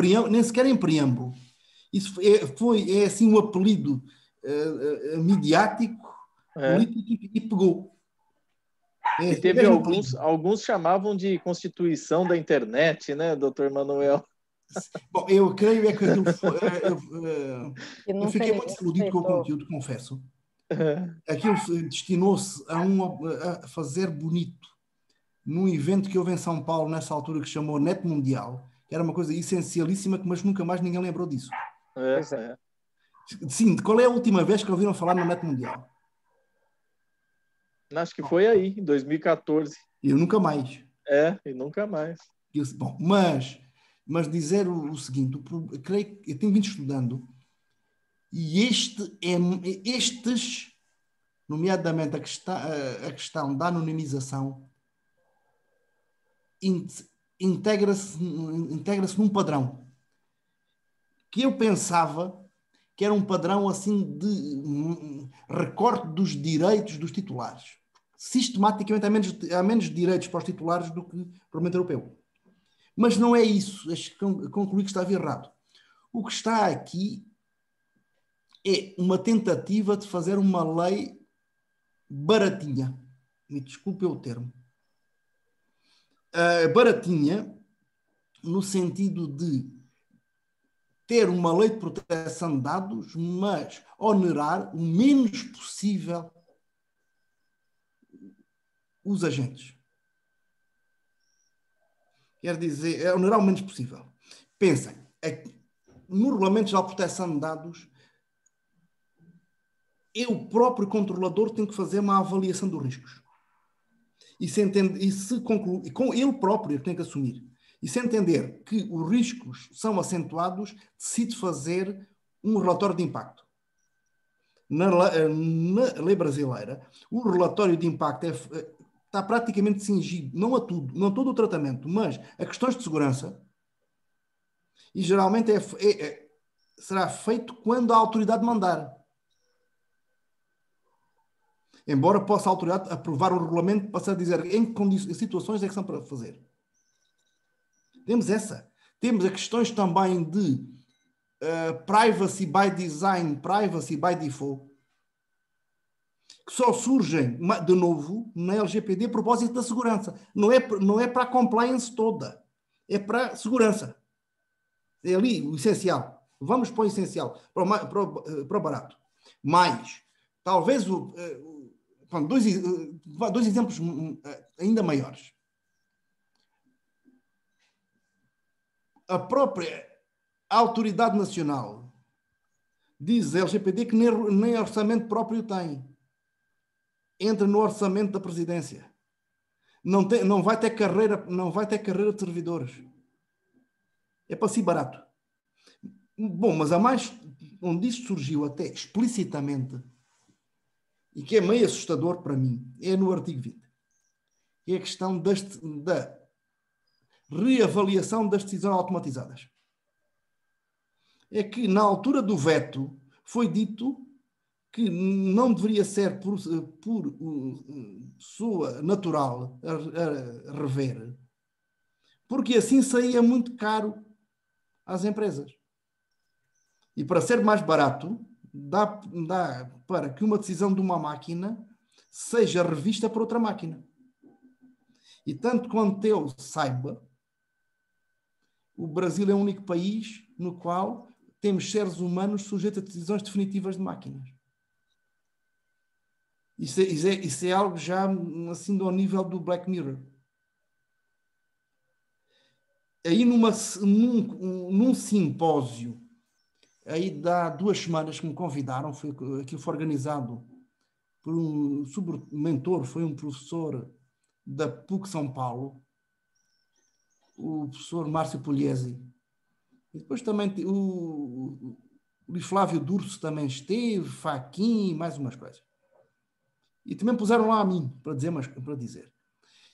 [SPEAKER 1] sequer em preâmbulo. Isso é assim um apelido midiático, político, e pegou.
[SPEAKER 2] E teve alguns chamavam de Constituição da Internet, né, doutor Manuel?
[SPEAKER 1] Bom, eu creio que aquilo foi... eu fiquei muito iludido com o conteúdo, confesso. Aquilo destinou-se a fazer bonito num evento que houve em São Paulo, nessa altura, que se chamou Net Mundial, que era uma coisa essencialíssima, mas nunca mais ninguém lembrou disso. Sim, qual é a última vez que ouviram falar no Net Mundial?
[SPEAKER 2] Acho que foi aí, em 2014.
[SPEAKER 1] E nunca mais.
[SPEAKER 2] E nunca mais.
[SPEAKER 1] Bom, mas dizer o seguinte, eu creio que eu tenho vindo estudando, e estes, nomeadamente a questão da anonimização, integra-se num padrão que eu pensava que era um padrão assim de recorte dos direitos dos titulares. Sistematicamente há menos direitos para os titulares do que o Parlamento Europeu. Mas não é isso. Concluí que estava errado. O que está aqui é uma tentativa de fazer uma lei baratinha. Me desculpe o termo. Baratinha no sentido de ter uma lei de proteção de dados, mas onerar o menos possível os agentes. Quer dizer, onerar o menos possível. Pensem, no Regulamento Geral de Proteção de Dados, o próprio controlador tem que fazer uma avaliação dos riscos. E se concluir, com ele próprio tem que assumir. E se entender que os riscos são acentuados, decide fazer um relatório de impacto. Na lei brasileira, o relatório de impacto está praticamente cingido, não a tudo, não a todo o tratamento, mas a questões de segurança, e geralmente será feito quando a autoridade mandar. Embora possa a autoridade aprovar o regulamento, passar a dizer em que situações é que são para fazer. Temos essa. Temos as questões também de privacy by design, privacy by default, que só surgem, de novo, na LGPD a propósito da segurança. Não é para a compliance toda. É para a segurança. É ali o essencial. Vamos para o essencial, para o barato. Mas, talvez, dois exemplos ainda maiores. A própria Autoridade Nacional diz a LGPD que nem orçamento próprio tem. Entra no orçamento da presidência. Não vai ter carreira de servidores. É para si barato. Bom, mas onde isto surgiu até explicitamente, e que é meio assustador para mim, é no artigo 20. É a questão da reavaliação das decisões automatizadas. É que na altura do veto foi dito que não deveria ser por pessoa natural a rever, porque assim saía muito caro às empresas. E para ser mais barato, dá para que uma decisão de uma máquina seja revista por outra máquina. E tanto quanto eu saiba, o Brasil é o único país no qual temos seres humanos sujeitos a decisões definitivas de máquinas. Isso é algo já assim ao nível do Black Mirror. Aí num simpósio, aí há 2 semanas que me convidaram, aquilo foi organizado por um mentor, foi um professor da PUC São Paulo, o professor Márcio Pugliese. E depois também o Flávio Durso também esteve, Faquin e mais umas coisas. E também puseram lá a mim, para dizer.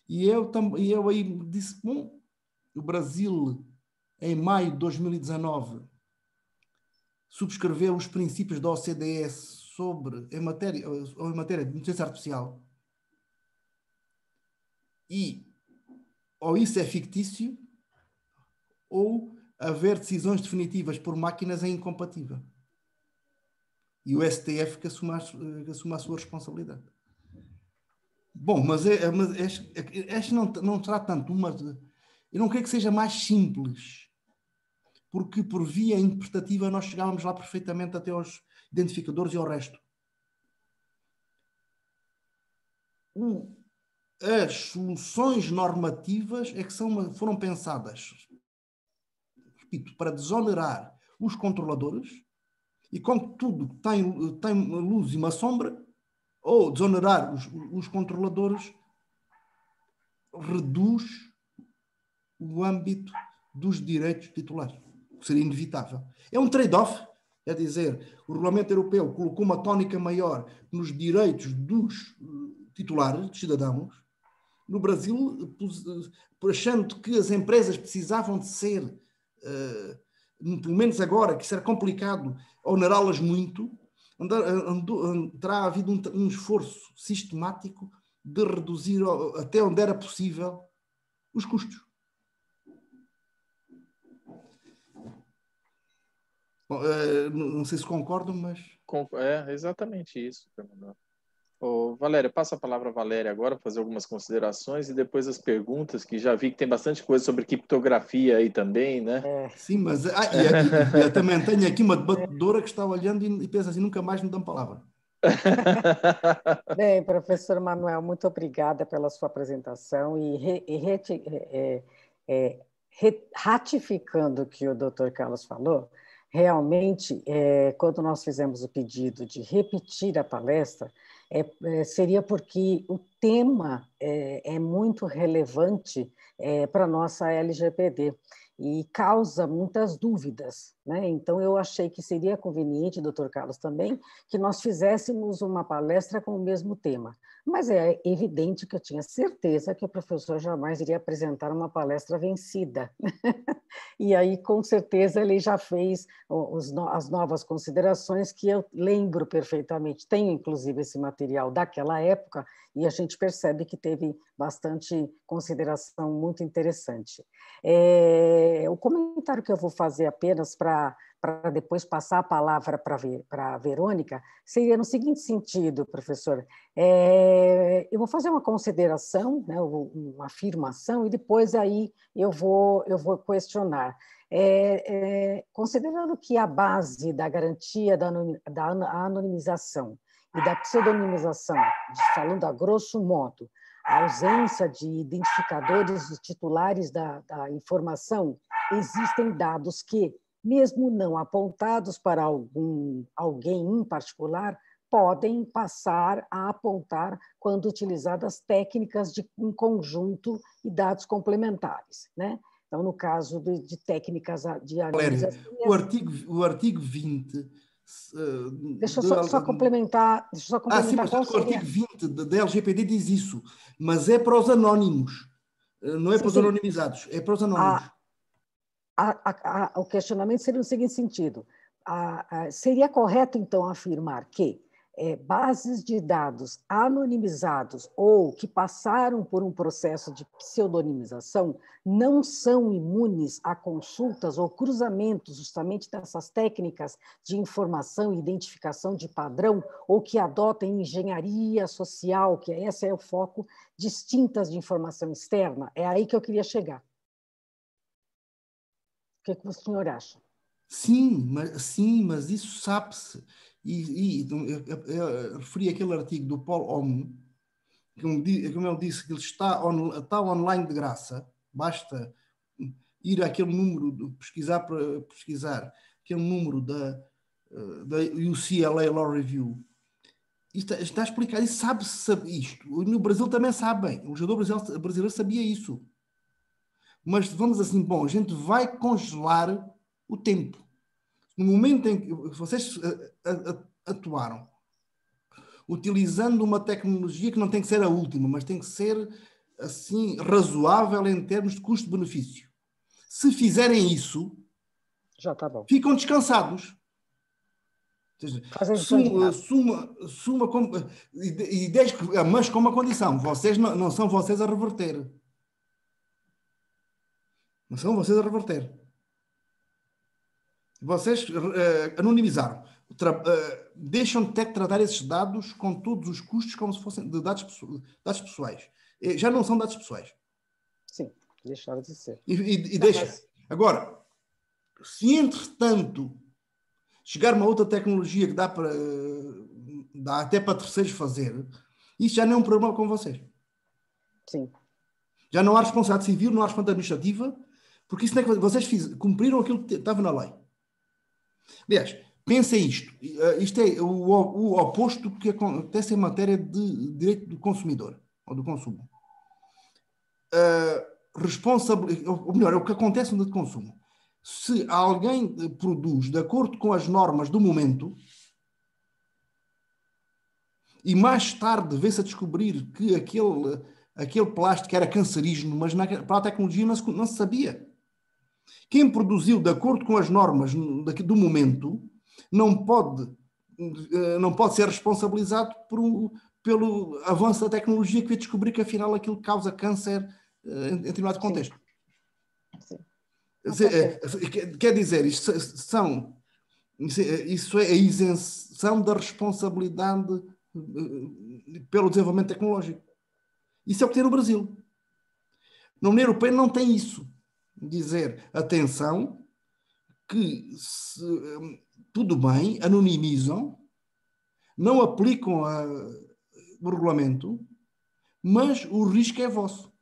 [SPEAKER 1] E eu aí disse, bom, o Brasil, em maio de 2019, subscreveu os princípios da OCDE em matéria de inteligência artificial. E ou isso é fictício, ou haver decisões definitivas por máquinas é incompatível. E o STF que assuma a sua responsabilidade. Bom, mas este não será tanto eu não creio que seja mais simples, porque por via interpretativa nós chegávamos lá perfeitamente até aos identificadores e ao resto. As soluções normativas é que foram pensadas, repito, para desonerar os controladores, e como tudo tem uma luz e uma sombra, ou desonerar os controladores reduz o âmbito dos direitos titulares, que seria inevitável. É um trade-off, é dizer, o Regulamento Europeu colocou uma tónica maior nos direitos dos titulares, dos cidadãos. No Brasil, achando que as empresas precisavam de ser pelo menos agora, que isso era complicado, onerá-las muito, terá havido um esforço sistemático de reduzir até onde era possível os custos. Bom, não sei se concordam, mas...
[SPEAKER 2] É exatamente isso. Ô, Valéria, passa a palavra a Valéria agora para fazer algumas considerações e depois as perguntas, que já vi que tem bastante coisa sobre criptografia aí também, né?
[SPEAKER 1] Sim, mas eu também tenho aqui uma debatedora que está olhando e pensa assim, nunca mais me dão palavra.
[SPEAKER 3] Bem, professor Manuel, muito obrigada pela sua apresentação ratificando o que o Dr. Carlos falou, realmente, quando nós fizemos o pedido de repetir a palestra, seria porque o tema é muito relevante para a nossa LGPD e causa muitas dúvidas, né? Então, eu achei que seria conveniente, doutor Carlos, também, que nós fizéssemos uma palestra com o mesmo tema. Mas é evidente que eu tinha certeza que o professor jamais iria apresentar uma palestra vencida. E aí, com certeza, ele já fez as novas considerações que eu lembro perfeitamente. Tenho, inclusive, esse material daquela época e a gente percebe que teve bastante consideração muito interessante. O comentário que eu vou fazer apenas para depois passar a palavra para a Verônica seria no seguinte sentido, professor. Eu vou fazer uma consideração, né, uma afirmação, e depois aí eu vou questionar. Considerando que a base da garantia da anonimização e da pseudonimização, falando a grosso modo, a ausência de identificadores titulares da informação, existem dados que, mesmo não apontados para alguém em particular, podem passar a apontar quando utilizadas técnicas em conjunto e dados complementares, né? Então, no caso de técnicas de análise...
[SPEAKER 1] O artigo 20...
[SPEAKER 3] Deixa eu só complementar.
[SPEAKER 1] Sim, mas o artigo 20 da LGPD diz isso, mas é para os anónimos, não é para os anonimizados, é para os anónimos.
[SPEAKER 3] O questionamento seria no seguinte sentido: seria correto, então, afirmar que bases de dados anonimizados ou que passaram por um processo de pseudonimização não são imunes a consultas ou cruzamentos justamente dessas técnicas de informação e identificação de padrão ou que adotem engenharia social, que esse é o foco, distintas de informação externa? É aí que eu queria chegar. O que o senhor acha?
[SPEAKER 1] Sim, mas isso sabe-se. Eu referi aquele artigo do Paul Ohm, como ele disse, que ele está online de graça, basta ir àquele número, pesquisar aquele número da UCLA Law Review. Está explicado, e sabe-se isto. No Brasil também sabem, o legislador brasileiro sabia isso. Mas vamos assim, bom, a gente vai congelar o tempo. No momento em que vocês atuaram, utilizando uma tecnologia que não tem que ser a última, mas tem que ser, assim, razoável em termos de custo-benefício. Se fizerem isso,
[SPEAKER 3] já tá bom.
[SPEAKER 1] Ficam descansados. Mas com uma condição, vocês não são vocês a reverter. Não são vocês a reverter. Vocês anonimizaram. Deixam de ter que tratar esses dados com todos os custos como se fossem de dados pessoais. Já não são dados pessoais.
[SPEAKER 3] Sim, deixaram de ser.
[SPEAKER 1] Agora, se entretanto chegar uma outra tecnologia que dá até para terceiros fazer, isso já não é um problema com vocês.
[SPEAKER 3] Sim.
[SPEAKER 1] Já não há responsabilidade civil, não há responsabilidade administrativa, porque isso não é que vocês cumpriram aquilo que estava na lei. Aliás, pensem isto. Isto é o oposto do que acontece em matéria de direito do consumidor, ou do consumo. Ou melhor, é o que acontece no direito de consumo. Se alguém produz de acordo com as normas do momento e mais tarde vê-se a descobrir que aquele plástico era cancerígeno, mas para a tecnologia não se sabia. Quem produziu de acordo com as normas do momento não pode ser responsabilizado pelo avanço da tecnologia que vai descobrir que afinal aquilo causa câncer em determinado contexto.
[SPEAKER 3] Sim.
[SPEAKER 1] Quer dizer, isso é a isenção da responsabilidade pelo desenvolvimento tecnológico. Isso é o que tem no Brasil. Na União Europeia não tem isso. Dizer, atenção, que tudo bem, anonimizam, não aplicam o regulamento, mas o risco é vosso.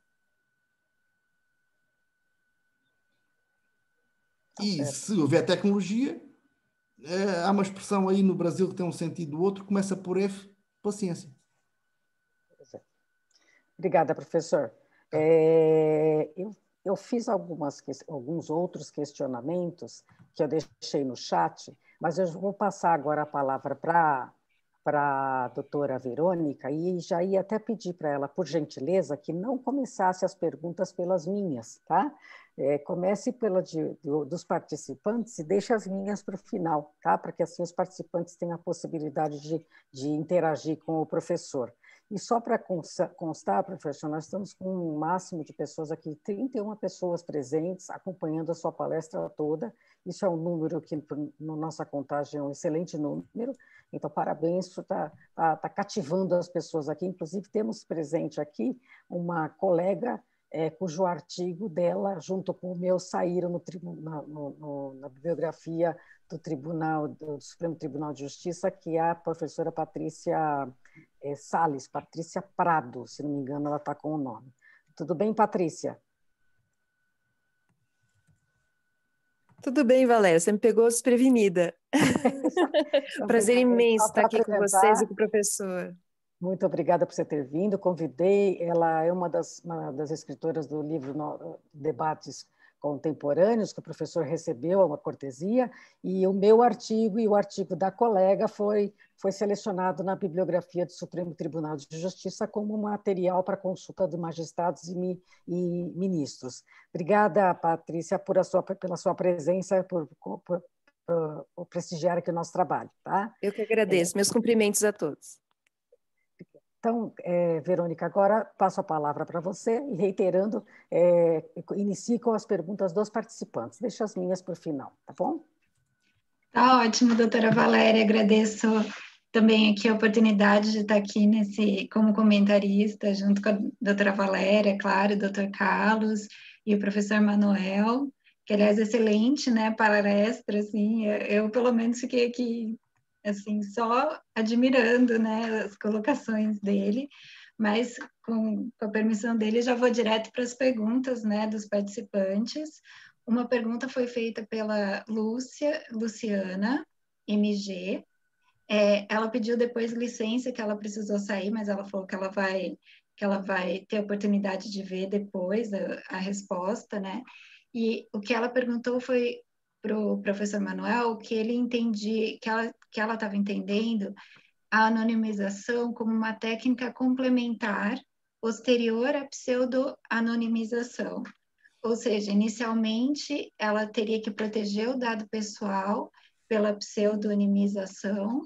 [SPEAKER 1] E se houver tecnologia, há uma expressão aí no Brasil que tem um sentido do outro, começa por F, paciência.
[SPEAKER 3] Obrigada, professor. Eu fiz alguns outros questionamentos que eu deixei no chat, mas eu vou passar agora a palavra para a doutora Verônica e já ia até pedir para ela, por gentileza, que não começasse as perguntas pelas minhas, tá? Comece dos participantes e deixe as minhas para o final, tá? Para que assim os participantes tenham a possibilidade de interagir com o professor. E só para constar, professor, nós estamos com um máximo de pessoas aqui, 31 pessoas presentes, acompanhando a sua palestra toda. Isso é um número que, na nossa contagem, é um excelente número. Então, parabéns, isso está cativando as pessoas aqui. Inclusive, temos presente aqui uma colega cujo artigo dela, junto com o meu, saíram na bibliografia do Supremo Tribunal de Justiça, que é a professora Patrícia Salles, Patrícia Prado, se não me engano, ela está com o nome. Tudo bem, Patrícia?
[SPEAKER 4] Tudo bem, Valéria, você me pegou desprevenida. Prazer imenso estar aqui com vocês e com o professor.
[SPEAKER 3] Muito obrigada por você ter vindo, convidei, ela é uma das escritoras do livro Debates Contemporâneos, que o professor recebeu, uma cortesia, e o meu artigo e o artigo da colega foi selecionado na bibliografia do Supremo Tribunal de Justiça como material para consulta de magistrados e ministros. Obrigada, Patrícia, pela sua presença, por prestigiar aqui o nosso trabalho. Tá?
[SPEAKER 4] Eu que agradeço. Meus cumprimentos a todos.
[SPEAKER 3] Então, Verônica, agora passo a palavra para você e, reiterando, inicie com as perguntas dos participantes. Deixa as minhas para o final, tá bom?
[SPEAKER 5] Tá ótimo, doutora Valéria. Agradeço também aqui a oportunidade de estar aqui como comentarista, junto com a doutora Valéria, claro, o doutor Carlos e o professor Manuel, que, aliás, excelente, né, palestra, assim, eu pelo menos fiquei aqui assim, só admirando, né, as colocações dele, mas com a permissão dele já vou direto para as perguntas, né, dos participantes. Uma pergunta foi feita pela Luciana, MG. Ela pediu depois licença, que ela precisou sair, mas ela falou que ela vai ter a oportunidade de ver depois a resposta, né? E o que ela perguntou foi para o professor Manuel que ele entendia, que ela estava entendendo a anonimização como uma técnica complementar posterior à pseudo-anonimização. Ou seja, inicialmente ela teria que proteger o dado pessoal pela pseudonimização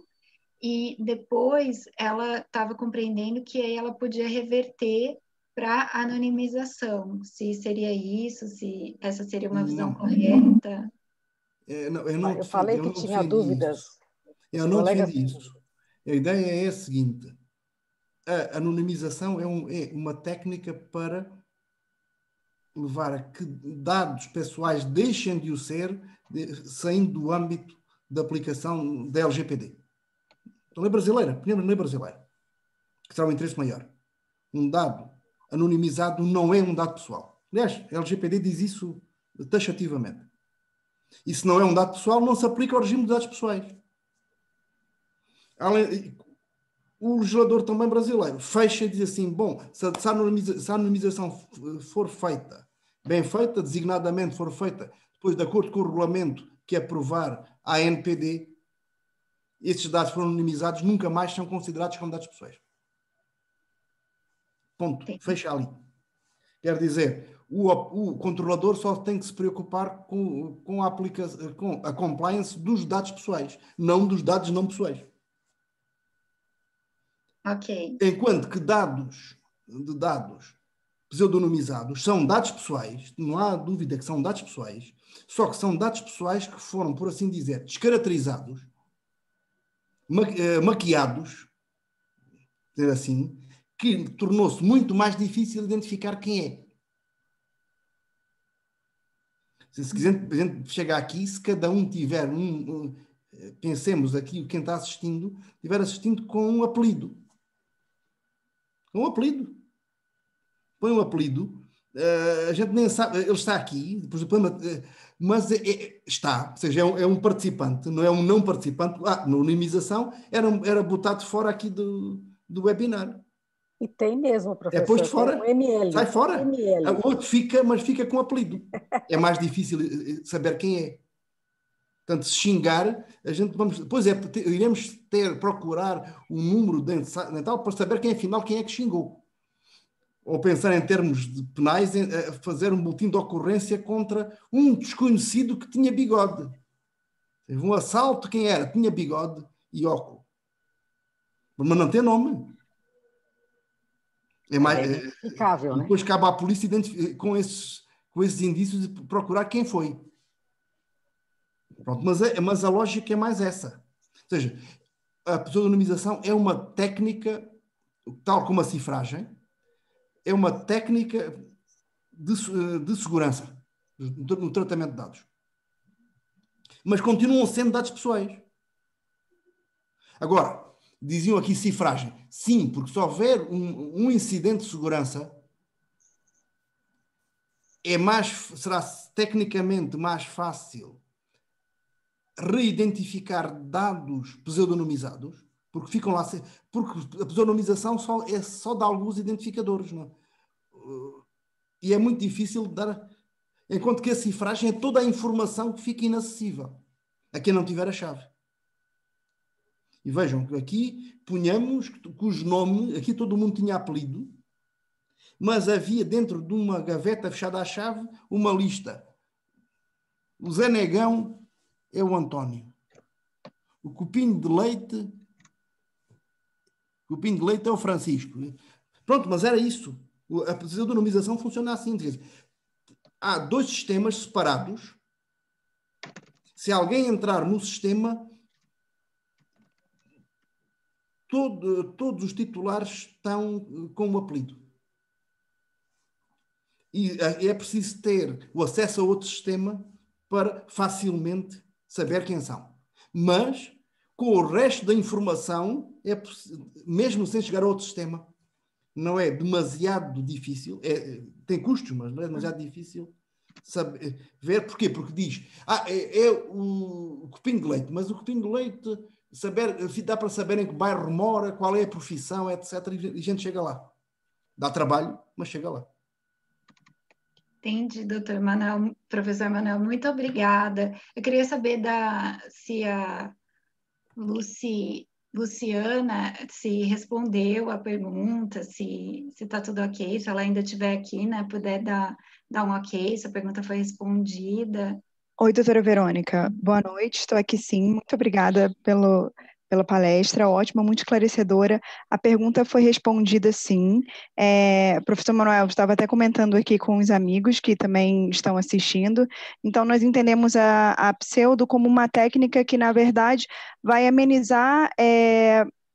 [SPEAKER 5] e depois ela estava compreendendo que aí ela podia reverter para anonimização. Se seria isso, se essa seria uma visão correta.
[SPEAKER 3] Eu falei que tinha dúvidas.
[SPEAKER 1] Eu não defendi isso. A ideia é a seguinte: a anonimização é uma técnica para levar a que dados pessoais deixem de o ser, saindo do âmbito da aplicação da LGPD. Então, lei brasileira, primeiro lei brasileira, que será um interesse maior. Um dado anonimizado não é um dado pessoal. Aliás, a LGPD diz isso taxativamente. E se não é um dado pessoal, não se aplica ao regime de dados pessoais. O legislador também brasileiro fecha e diz assim, bom, se a anonimização for feita, bem feita, designadamente for feita, depois de acordo com o regulamento que aprovar a ANPD, esses dados foram anonimizados, nunca mais são considerados como dados pessoais. Ponto. Fecha ali. Quer dizer, o controlador só tem que se preocupar com a compliance dos dados pessoais, não dos dados não pessoais.
[SPEAKER 5] Ok.
[SPEAKER 1] Enquanto que dados pseudonimizados são dados pessoais, não há dúvida que são dados pessoais, só que são dados pessoais que foram, por assim dizer, descaracterizados, maquiados, dizer assim, que tornou-se muito mais difícil identificar quem é. Se quiser, a gente chegar aqui, se cada um tiver pensemos aqui, quem está assistindo, estiver assistindo com um apelido. Com um apelido. Põe um apelido, a gente nem sabe, ele está aqui, mas está, ou seja, é um participante, não é um não participante. Na anonimização era botado fora aqui do webinar.
[SPEAKER 3] E tem mesmo, professor.
[SPEAKER 1] É posto fora,
[SPEAKER 3] um ML.
[SPEAKER 1] sai fora.
[SPEAKER 3] ML.
[SPEAKER 1] O outro fica, mas fica com apelido. É mais difícil saber quem é. Portanto, se xingar, a gente iremos procurar o número dental para saber quem é que xingou. Ou pensar em termos de penais, fazer um boletim de ocorrência contra um desconhecido que tinha bigode. Teve um assalto, quem era? Tinha bigode e óculos. Mas não tem nome. É mais
[SPEAKER 3] identificável, né?
[SPEAKER 1] Depois cabe à polícia com esses indícios de procurar quem foi. Pronto, mas a lógica é mais essa. Ou seja, a pseudonimização é uma técnica, tal como a cifragem, é uma técnica de segurança no tratamento de dados. Mas continuam sendo dados pessoais. Agora, diziam aqui cifragem. Sim, porque se houver um incidente de segurança, será tecnicamente mais fácil reidentificar dados pseudonimizados, porque ficam lá, porque a pseudonimização só dá alguns identificadores, não é? E é muito difícil de dar, enquanto que a cifragem é toda a informação que fica inacessível a quem não tiver a chave. E vejam que aqui punhamos cujo nome, aqui todo mundo tinha apelido, mas havia dentro de uma gaveta fechada à chave uma lista. O Zé Negão é o António. O Cupinho de Leite é o Francisco. Pronto, mas era isso. A pseudonimização funciona assim. Há dois sistemas separados. Se alguém entrar no sistema, todos os titulares estão com o apelido. E é preciso ter o acesso a outro sistema para facilmente saber quem são. Mas, com o resto da informação, mesmo sem chegar a outro sistema, não é demasiado difícil, tem custos, mas não é demasiado difícil saber, ver. Porquê? Porque diz, é o Cupinho de Leite, mas o Cupinho de Leite, dá para saber em que bairro mora, qual é a profissão, etc. E a gente chega lá. Dá trabalho, mas chega lá.
[SPEAKER 5] Entendi, doutor Manuel, professor Manuel, muito obrigada. Eu queria saber se a Luciana se respondeu a pergunta, se está tudo ok, se ela ainda estiver aqui, né, puder dar um ok, se a pergunta foi respondida.
[SPEAKER 6] Oi, doutora Verônica, boa noite, estou aqui sim, muito obrigada pela palestra, ótima, muito esclarecedora. A pergunta foi respondida sim. Professor Manuel, estava até comentando aqui com os amigos que também estão assistindo. Então, nós entendemos a pseudo como uma técnica que, na verdade, vai amenizar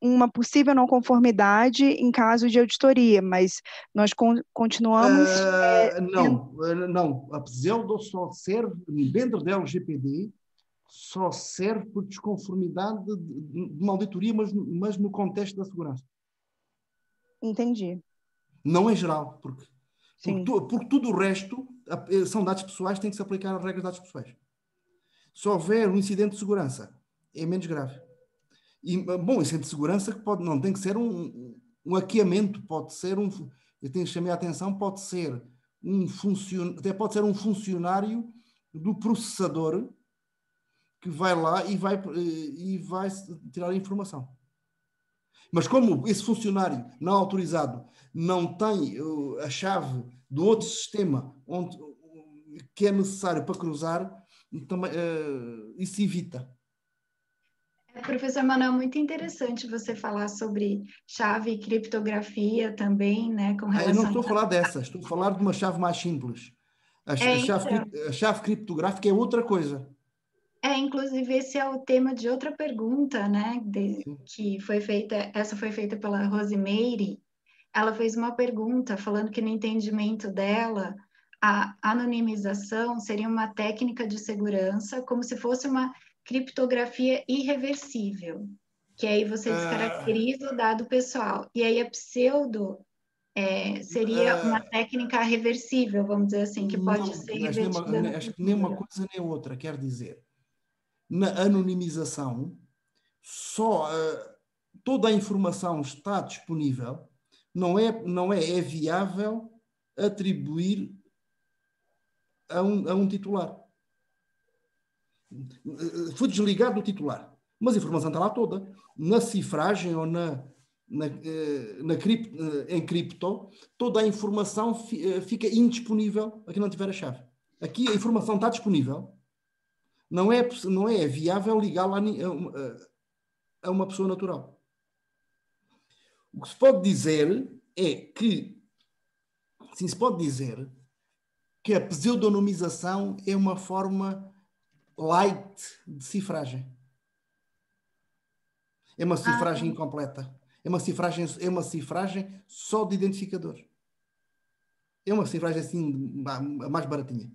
[SPEAKER 6] uma possível não conformidade em caso de auditoria, mas nós continuamos...
[SPEAKER 1] Não, a pseudo só serve, dentro da LGPD, só serve por desconformidade de uma auditoria, mas no contexto da segurança.
[SPEAKER 6] Entendi.
[SPEAKER 1] Não em geral, porque tudo o resto são dados pessoais, tem que se aplicar as regras de dados pessoais. Se houver um incidente de segurança, é menos grave. E, bom, incidente de segurança não tem que ser um hackeamento, pode ser eu tenho que chamar a atenção, pode ser até pode ser um funcionário do processador que vai lá e vai tirar a informação. Mas como esse funcionário não autorizado não tem a chave do outro sistema que é necessário para cruzar, também, isso evita.
[SPEAKER 5] Professor Manuel, muito interessante você falar sobre chave e criptografia também, né, com relação...
[SPEAKER 1] Eu não estou a falar dessas, estou a falar de uma chave mais simples. A chave criptográfica é outra coisa.
[SPEAKER 5] Inclusive esse é o tema de outra pergunta, né, que foi feita, essa foi feita pela Rosemary. Ela fez uma pergunta falando que no entendimento dela, a anonimização seria uma técnica de segurança como se fosse uma criptografia irreversível, que aí você descaracteriza o dado pessoal. E aí a pseudo seria uma técnica reversível, vamos dizer assim, que pode ser revertida.
[SPEAKER 1] Acho que nem uma coisa nem outra, quer dizer, na anonimização, só toda a informação está disponível, não é viável atribuir a um titular. Foi desligado o titular, mas a informação está lá toda. Na cifragem ou em cripto, toda a informação fica indisponível a quem não tiver a chave. Aqui a informação está disponível, não é viável ligá-la a uma pessoa natural. O que se pode dizer é que, sim, se pode dizer que a pseudonimização é uma forma light de cifragem. É uma cifragem incompleta. É uma cifragem só de identificador. É uma cifragem assim, a mais baratinha.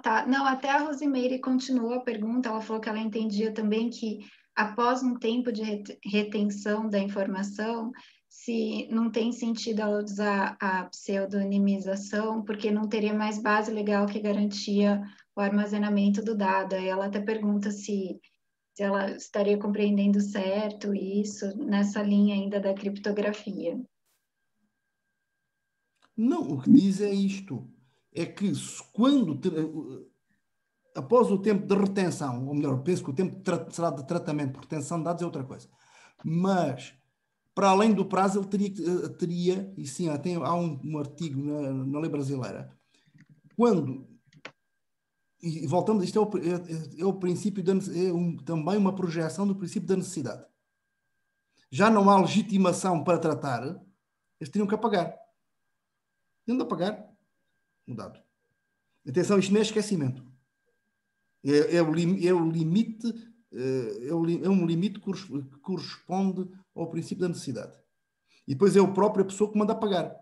[SPEAKER 5] Tá. Não, até a Rosemary continuou a pergunta, ela falou que ela entendia também que após um tempo de retenção da informação, se não tem sentido ela usar a pseudonimização, porque não teria mais base legal que garantia o armazenamento do dado. Aí ela até pergunta se ela estaria compreendendo certo isso nessa linha ainda da criptografia.
[SPEAKER 1] Não, o que diz é isto. É que após o tempo de retenção, ou melhor, penso que o tempo será de tratamento por retenção de dados é outra coisa. Mas, para além do prazo, ele teria e sim, há um artigo na lei brasileira, e voltamos, isto é o princípio, também uma projeção do princípio da necessidade. Já não há legitimação para tratar, eles teriam que apagar. Teriam de apagar o dado. Atenção, isto não é esquecimento. É um limite que corresponde ao princípio da necessidade. E depois é a própria pessoa que manda apagar.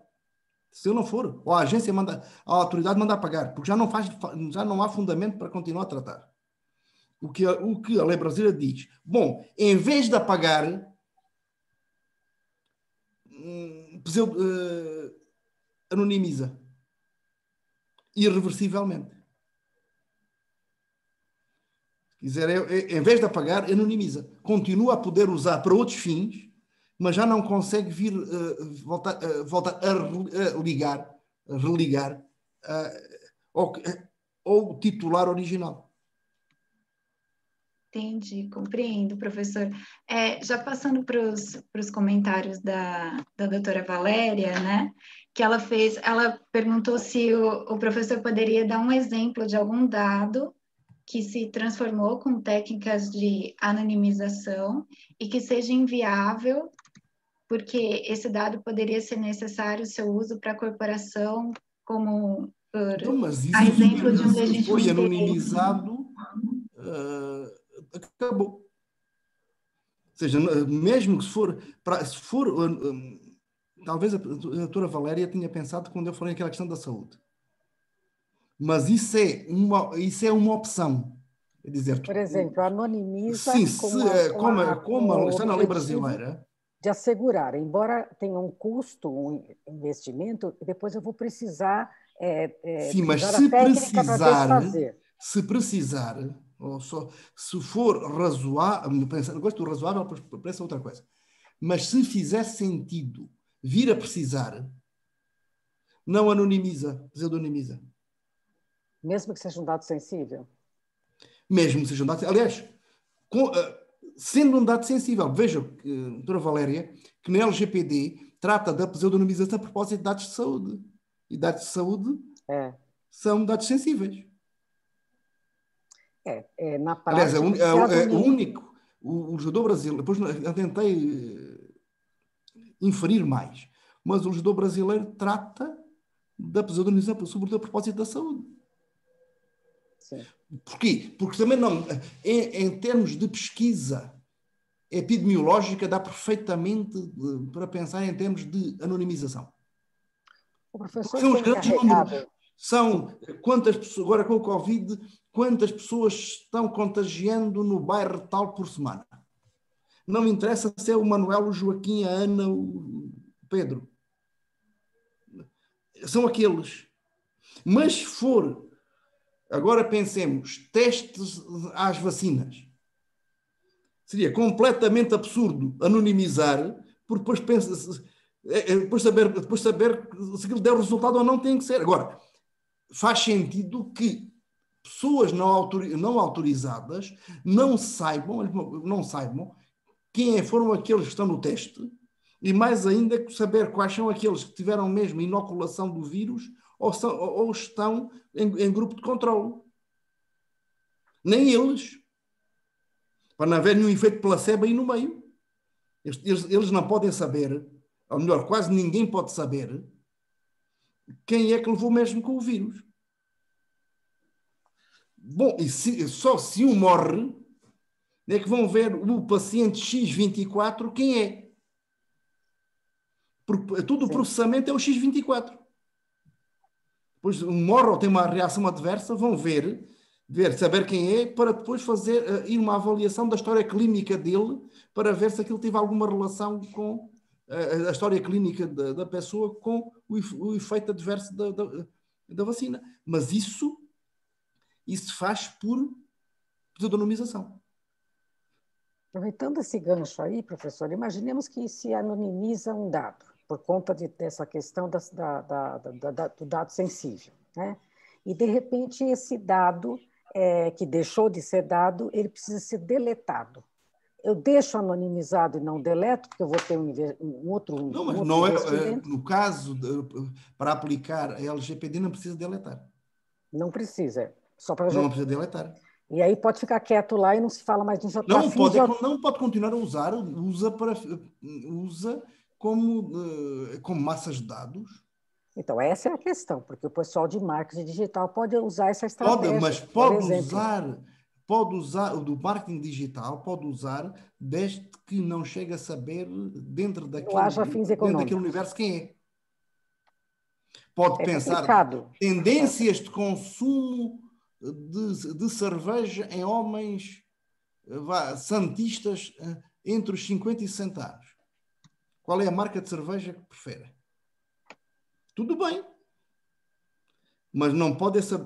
[SPEAKER 1] Se eu não for, ou a agência a autoridade manda apagar, porque já não há fundamento para continuar a tratar. O que a lei brasileira diz? Bom, em vez de apagar, anonimiza. Irreversivelmente. Se quiser, em vez de apagar, anonimiza. Continua a poder usar para outros fins, mas já não consegue voltar a religar ao titular original.
[SPEAKER 5] Entendi, compreendo, professor. Já passando para os comentários da doutora Valéria, né? Que ela perguntou se o professor poderia dar um exemplo de algum dado que se transformou com técnicas de anonimização e que seja inviável, porque esse dado poderia ser necessário o seu uso para a corporação, como
[SPEAKER 1] mas
[SPEAKER 5] a exemplo de um
[SPEAKER 1] se
[SPEAKER 5] legítimo
[SPEAKER 1] foi
[SPEAKER 5] interesse.
[SPEAKER 1] anonimizado, acabou. Ou seja, mesmo que se for talvez a doutora Valéria tenha pensado quando eu falei aquela questão da saúde. Mas isso é uma opção. É dizer,
[SPEAKER 3] por exemplo, anonimiza
[SPEAKER 1] sim, como está na lei brasileira.
[SPEAKER 3] De assegurar, embora tenha um custo, um investimento, depois eu vou precisar
[SPEAKER 1] sim, mas se precisar, ou só, se for razoável, não gosto do razoável, parece outra coisa, mas se fizer sentido vir a precisar, não anonimiza, pseudonimiza.
[SPEAKER 3] Mesmo que seja um dado sensível?
[SPEAKER 1] Mesmo que seja um dado sensível. Aliás, sendo um dado sensível, veja, doutora Valéria, que na LGPD trata da pseudonimização a propósito de dados de saúde. e dados de saúde são dados sensíveis.
[SPEAKER 3] Na prática,
[SPEAKER 1] aliás, o único, o legislador brasileiro, depois eu tentei inferir mais, mas o legislador brasileiro trata da pseudonização, sobretudo a propósito da saúde.
[SPEAKER 3] Sim.
[SPEAKER 1] Porquê? Porque também não, em termos de pesquisa epidemiológica, dá perfeitamente para pensar em termos de anonimização.
[SPEAKER 3] O professor
[SPEAKER 1] são os
[SPEAKER 3] tem
[SPEAKER 1] grandes números. São quantas pessoas, agora com o Covid, quantas pessoas estão contagiando no bairro tal por semana. Não me interessa se é o Manuel, o Joaquim, a Ana, o Pedro. São aqueles. Mas se for, agora pensemos, testes às vacinas. Seria completamente absurdo anonimizar, porque depois saber se aquilo der resultado ou não tem que ser. Agora, faz sentido que pessoas não autorizadas não saibam quem foram aqueles que estão no teste e mais ainda saber quais são aqueles que tiveram mesmo inoculação do vírus ou estão em grupo de controle. Nem eles. Para não haver nenhum efeito placebo aí no meio. Eles não podem saber, ou melhor, quase ninguém pode saber quem é que levou mesmo com o vírus. Bom, e só se um morre é que vão ver o paciente X24 quem é. Porque todo o processamento é o X24. Depois um morre ou tem uma reação adversa, vão saber quem é, para depois fazer uma avaliação da história clínica dele, para ver se aquilo teve alguma relação com a história clínica da pessoa com o efeito adverso da vacina. Mas isso faz por pseudonimização.
[SPEAKER 3] Aproveitando esse gancho aí, professor, imaginemos que se anonimiza um dado, por conta dessa questão do dado sensível, né? E, de repente, esse dado, que deixou de ser dado, ele precisa ser deletado. Eu deixo anonimizado e não deleto, porque eu vou ter um outro
[SPEAKER 1] Não, mas não no caso, para aplicar a LGPD, não precisa deletar.
[SPEAKER 3] Não precisa, só para...
[SPEAKER 1] Não precisa deletar.
[SPEAKER 3] E aí pode ficar quieto lá e não se fala mais disso.
[SPEAKER 1] Não pode continuar a usar, usa como massas de dados.
[SPEAKER 3] Então, essa é a questão, porque o pessoal de marketing digital pode usar essa estratégia.
[SPEAKER 1] Mas pode usar, o do marketing digital pode usar, desde que não chegue a saber dentro daquele universo quem é. Pode pensar tendências de consumo de cerveja em homens santistas entre os 50 e 60 anos. Qual é a marca de cerveja que prefere? Tudo bem. Mas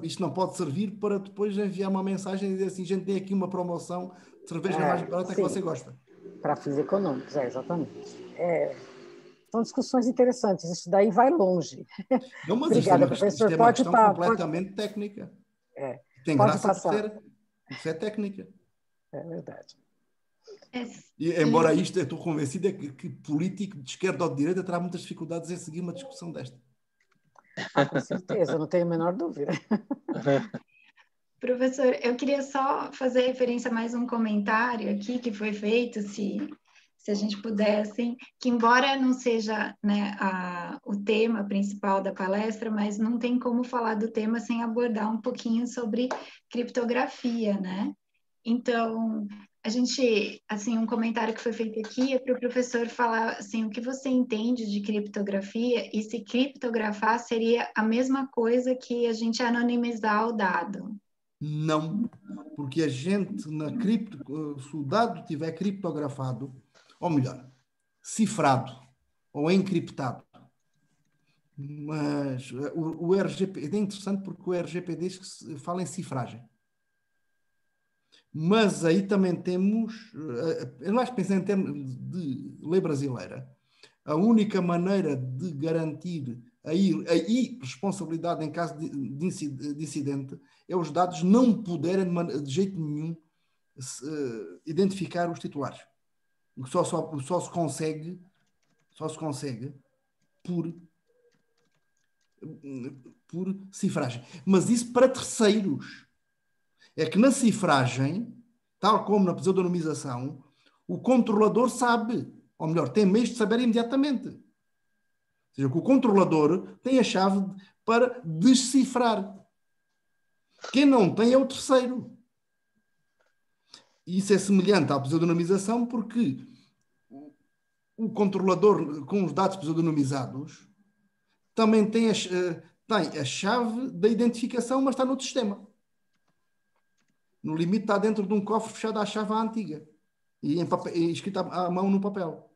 [SPEAKER 1] isto não pode servir para depois enviar uma mensagem e dizer assim, gente, tem aqui uma promoção de cerveja mais barata que você gosta.
[SPEAKER 3] Para fins econômicos, exatamente. São discussões interessantes, isso daí vai longe.
[SPEAKER 1] Não, mas
[SPEAKER 3] Obrigada,
[SPEAKER 1] isto é uma questão completamente técnica. Tem graça de ser. Isso é técnica.
[SPEAKER 3] É verdade.
[SPEAKER 1] E, embora isto, eu estou convencido que político de esquerda ou de direita terá muitas dificuldades em seguir uma discussão desta.
[SPEAKER 3] Com certeza, não tenho a menor dúvida.
[SPEAKER 5] Professor, eu queria só fazer referência a mais um comentário aqui que foi feito, se a gente pudesse, que embora não seja, né, o tema principal da palestra, mas não tem como falar do tema sem abordar um pouquinho sobre criptografia, né? Então, a gente, assim, um comentário que foi feito aqui é para o professor falar, assim, o que você entende de criptografia e se criptografar seria a mesma coisa que a gente anonimizar o dado.
[SPEAKER 1] Não, porque a gente, se o dado estiver criptografado, ou melhor, cifrado ou encriptado, mas o RGPD é interessante porque o RGPD fala em cifragem. Mas aí também temos, eu acho que pensando em termos de lei brasileira, a única maneira de garantir a irresponsabilidade em caso de incidente é os dados não poderem de jeito nenhum identificar os titulares. Só se consegue por por cifragem. Mas isso para terceiros. É que na cifragem, tal como na pseudonimização, o controlador sabe, ou melhor, tem meios de saber imediatamente. Ou seja, que o controlador tem a chave para decifrar. Quem não tem é o terceiro. E isso é semelhante à pseudonimização porque o controlador com os dados pseudonimizados também tem a chave da identificação, mas está no sistema. No limite está dentro de um cofre fechado à chave antiga e escrito à mão no papel.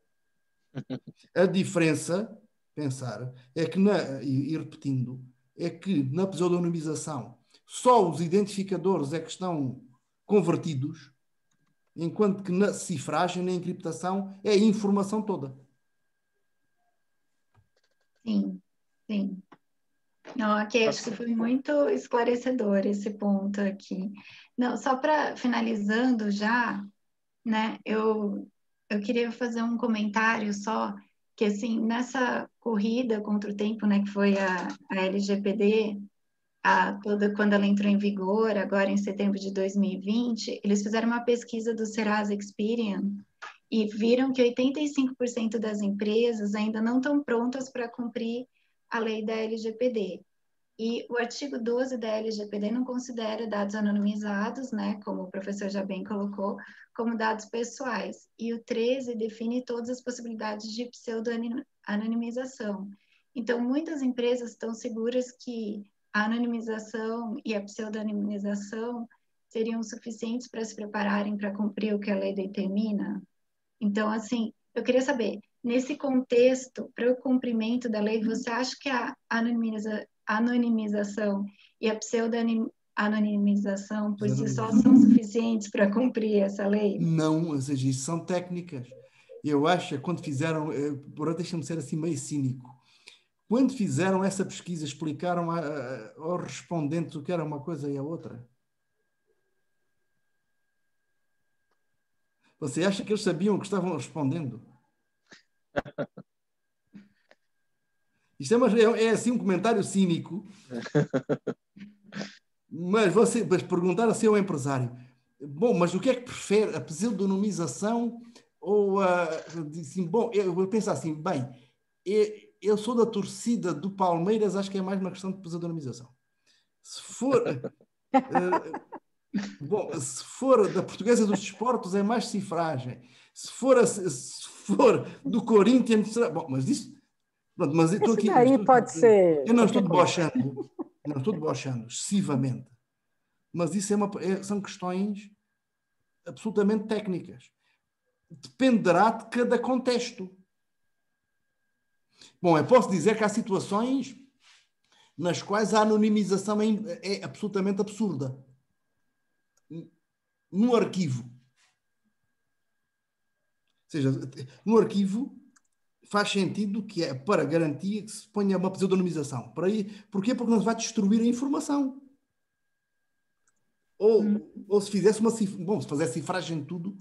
[SPEAKER 1] A diferença, pensar, é que, e repetindo, é que na pseudonimização só os identificadores é que estão convertidos, enquanto que na cifragem, na encriptação, é a informação toda.
[SPEAKER 5] Sim, sim. Não, aqui acho que foi muito esclarecedor esse ponto aqui. Não, só para finalizando já, né, eu queria fazer um comentário só, que assim, nessa corrida contra o tempo, né, que foi a LGPD, quando ela entrou em vigor, agora em setembro de 2020, eles fizeram uma pesquisa do Serasa Experian e viram que 85% das empresas ainda não estão prontas para cumprir a lei da LGPD. E o artigo 12 da LGPD não considera dados anonimizados, né, como o professor já bem colocou, como dados pessoais. E o 13 define todas as possibilidades de pseudo-anonimização. Então, muitas empresas estão seguras que a anonimização e a pseudo-anonimização seriam suficientes para se prepararem para cumprir o que a lei determina. Então, assim, eu queria saber, nesse contexto, para o cumprimento da lei, você acha que a anonimização e a pseudo-anonimização por si só são suficientes para cumprir essa lei?
[SPEAKER 1] Não, ou seja, isso são técnicas. Eu acho que quando fizeram, deixa-me ser assim meio cínico, quando fizeram essa pesquisa, explicaram aos respondentes o que era uma coisa e a outra. Você acha que eles sabiam o que estavam respondendo? Isto é assim um comentário cínico. Mas perguntar assim ao empresário, bom, mas o que é que prefere, a pseudonimização ou a... Assim, bom, eu penso assim, bem, eu sou da torcida do Palmeiras, acho que é mais uma questão de pseudonimização. Se for... bom, se for da Portuguesa dos Desportos, é mais cifragem. Se for do Corinthians, será... Bom, mas isso... Pronto, mas eu estou aqui...
[SPEAKER 3] Pode ser...
[SPEAKER 1] Eu não estou debochando. Não estou debochando excessivamente. Mas isso são questões absolutamente técnicas. Dependerá de cada contexto. Bom, eu posso dizer que há situações nas quais a anonimização é absolutamente absurda. No arquivo. Ou seja, no arquivo faz sentido que é para garantir que se ponha uma pseudonimização. Porquê? Porque não se vai destruir a informação. Ou se fizesse bom, se fizer cifragem de tudo,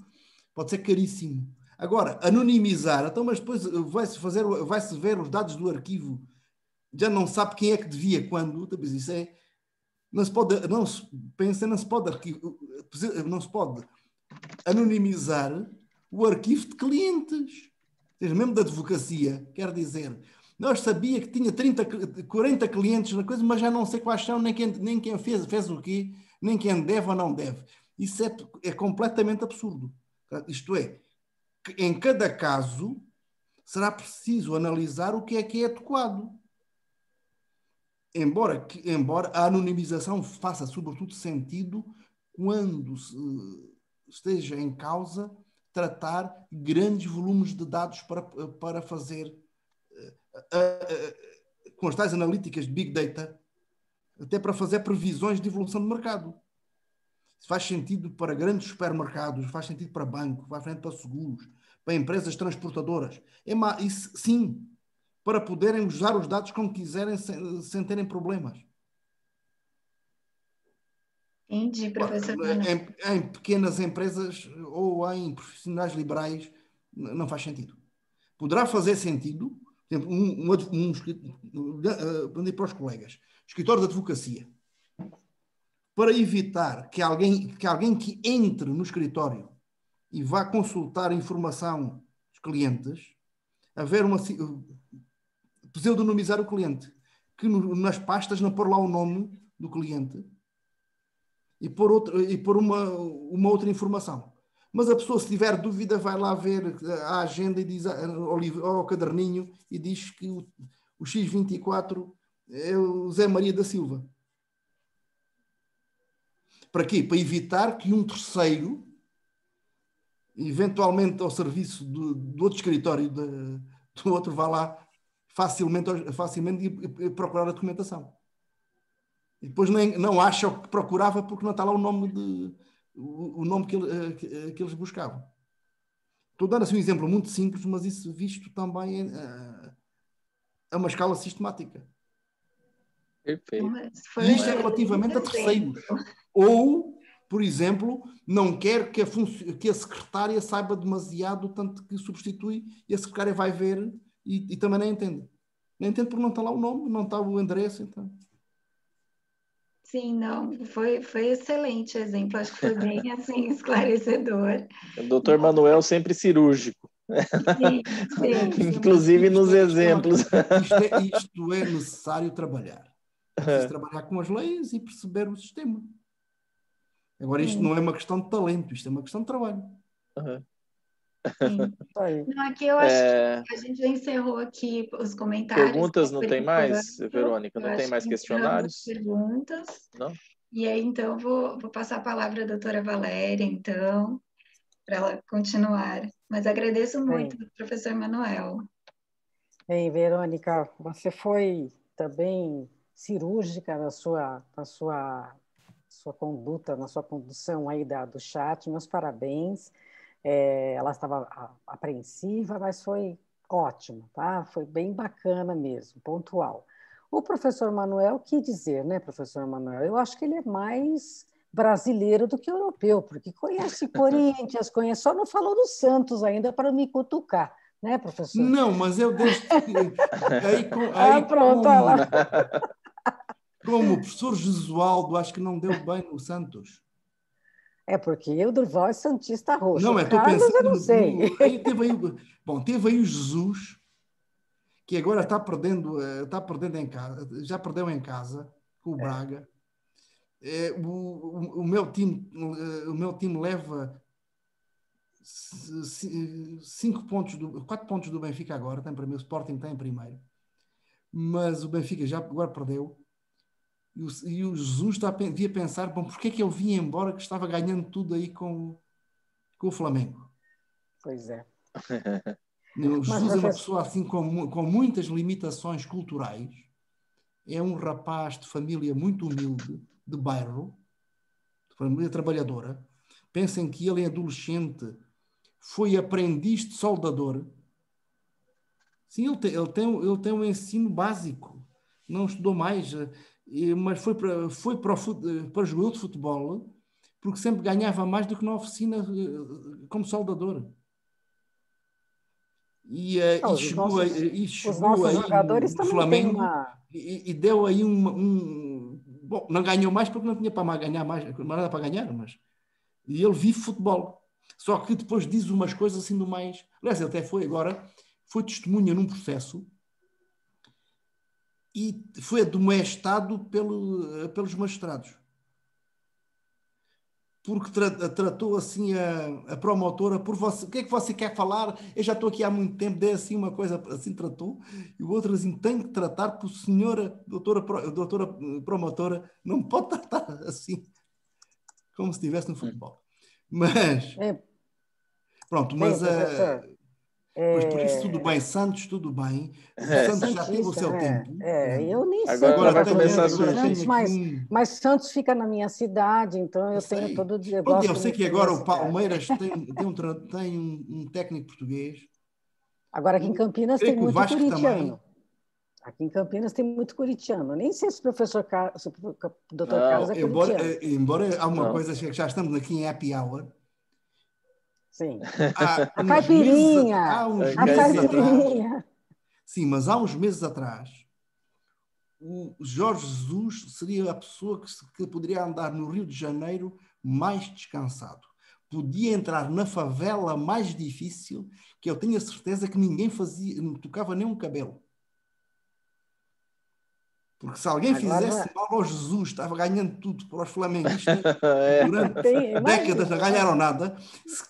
[SPEAKER 1] pode ser caríssimo. Agora, anonimizar, então, mas depois vai-se ver os dados do arquivo, já não sabe quem é que devia quando, isso é, não se pode anonimizar o arquivo de clientes. Ou seja, mesmo da advocacia, quer dizer, nós sabia que tinha 40 clientes na coisa, mas já não sei quais são, nem quem fez o quê, nem quem deve ou não deve. Isso é completamente absurdo. Isto é, que em cada caso será preciso analisar o que é adequado. Embora a anonimização faça sobretudo sentido quando esteja em causa tratar grandes volumes de dados para fazer com as tais analíticas de Big Data, até para fazer previsões de evolução de mercado. Isso faz sentido para grandes supermercados, faz sentido para bancos, faz sentido para seguros, para empresas transportadoras. Isso, sim, para poderem usar os dados como quiserem sem terem problemas.
[SPEAKER 5] Entendi, professor.
[SPEAKER 1] Em pequenas empresas ou em profissionais liberais não faz sentido. Poderá fazer sentido Por exemplo, para os colegas, escritório de advocacia, para evitar que alguém que entre no escritório e vá consultar informação dos clientes, pseudonimizar o cliente, que nas pastas não pôr lá o nome do cliente e pôr uma outra informação. Mas a pessoa, se tiver dúvida, vai lá ver a agenda e diz ao caderninho e diz que o X24 é o Zé Maria da Silva. Para quê? Para evitar que um terceiro, eventualmente ao serviço do outro escritório do outro, vá lá facilmente procurar a documentação. E depois não acha o que procurava porque não está lá o nome que eles buscavam. Estou dando assim um exemplo muito simples, mas isso visto também a uma escala sistemática.
[SPEAKER 2] Perfeito.
[SPEAKER 1] E isto é relativamente a terceiros. Ou, por exemplo, não quer que a secretária saiba demasiado, tanto que substitui, e a secretária vai ver e também não entende. Não entende porque não está lá o nome, não está o endereço. Então.
[SPEAKER 5] Sim, não, foi excelente o exemplo, acho que foi bem assim, esclarecedor.
[SPEAKER 2] O doutor Manuel sempre cirúrgico.
[SPEAKER 5] Sim, sim.
[SPEAKER 2] Inclusive nos exemplos.
[SPEAKER 1] Isto é necessário trabalhar. É preciso trabalhar com as leis e perceber o sistema. Agora, isto não é uma questão de talento, isto é uma questão de trabalho.
[SPEAKER 5] Sim. Não, aqui eu acho que a gente já encerrou aqui os comentários.
[SPEAKER 2] Perguntas não tem mais, Verônica? Não tem mais questionários?
[SPEAKER 5] Perguntas.
[SPEAKER 2] Não?
[SPEAKER 5] E aí, então, vou passar a palavra à doutora Valéria, então, para ela continuar. Mas agradeço muito, professor Manuel.
[SPEAKER 3] Bem, Verônica, você foi também cirúrgica na sua conduta, na sua condução aí do chat. Meus parabéns. Ela estava apreensiva, mas foi ótimo, tá? Foi bem bacana mesmo, pontual. O professor Manuel, que dizer, né, professor Manuel? Eu acho que ele é mais brasileiro do que europeu, porque conhece Corinthians, só não falou do Santos ainda para me cutucar, né, professor?
[SPEAKER 1] Não, mas eu desde
[SPEAKER 3] pronto, olha lá.
[SPEAKER 1] Como o professor Jesualdo, acho que não deu bem no Santos.
[SPEAKER 3] É porque o Durval é santista roxo.
[SPEAKER 1] Não,
[SPEAKER 3] estou pensando, eu não sei.
[SPEAKER 1] Teve aí o Jesus, que agora está perdendo em casa, já perdeu em casa com o Braga. O meu time leva 4 pontos do Benfica agora, tem primeiro, o Sporting tem em primeiro, mas o Benfica já agora perdeu. E o Jesus devia pensar, bom, porque é que eu vim embora que estava ganhando tudo aí com o Flamengo?
[SPEAKER 3] Pois é.
[SPEAKER 1] O Jesus é uma pessoa assim com muitas limitações culturais, é um rapaz de família muito humilde, de bairro, de família trabalhadora. Pensem que ele, adolescente, foi aprendiz de soldador. Sim, ele tem um ensino básico, não estudou mais, mas foi para jogador de futebol, porque sempre ganhava mais do que na oficina como soldador. E chegou aí no Flamengo e deu aí bom, não ganhou mais porque não tinha para ganhar mais, não era para ganhar, mas e ele vive futebol. Só que depois diz umas coisas assim do mais. Aliás, ele até foi testemunha num processo e foi admoestado pelos magistrados. Porque tratou assim a promotora por você. O que é que você quer falar? Eu já estou aqui há muito tempo, dei assim uma coisa, assim tratou. E o outro assim, tem que tratar por senhora doutora promotora, não pode tratar assim, como se estivesse no futebol. Mas, pronto, mas... Pois por isso tudo bem, Santos tudo bem, o Santos já teve o seu tempo.
[SPEAKER 3] Eu nem sei.
[SPEAKER 2] Agora vai começar a surgir.
[SPEAKER 3] Mas Santos fica na minha cidade, então eu tenho todo dia.
[SPEAKER 1] Eu sei que agora o Palmeiras tem um técnico português.
[SPEAKER 3] Agora aqui em Campinas tem muito corintiano. Aqui em Campinas tem muito corintiano. Nem sei se o doutor Carlos é corintiano.
[SPEAKER 1] Embora há uma coisa que já estamos aqui em happy hour.
[SPEAKER 3] Sim. A caipirinha.
[SPEAKER 1] Há uns meses atrás, Sim, mas há uns meses atrás, o Jorge Jesus seria a pessoa que poderia andar no Rio de Janeiro mais descansado. Podia entrar na favela mais difícil, que eu tenho a certeza que ninguém fazia, não tocava nem um cabelo. Porque se alguém fizesse mal ao Jesus, estava ganhando tudo para os flamenguistas, durante décadas não ganharam nada.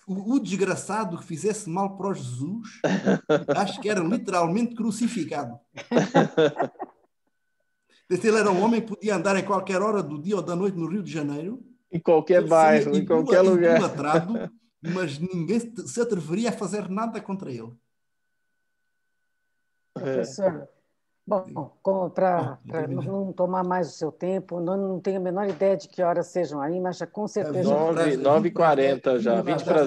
[SPEAKER 1] O desgraçado que fizesse mal para o Jesus, acho que era literalmente crucificado. Ele era um homem que podia andar em qualquer hora do dia ou da noite no Rio de Janeiro.
[SPEAKER 2] Em qualquer bairro, em qualquer lugar.
[SPEAKER 1] Idolatrado, mas ninguém se atreveria a fazer nada contra ele.
[SPEAKER 3] Professor, bom, para não tomar mais o seu tempo, não tenho a menor ideia de que horas sejam aí, mas já com certeza...
[SPEAKER 2] 9h40 já, 20 para as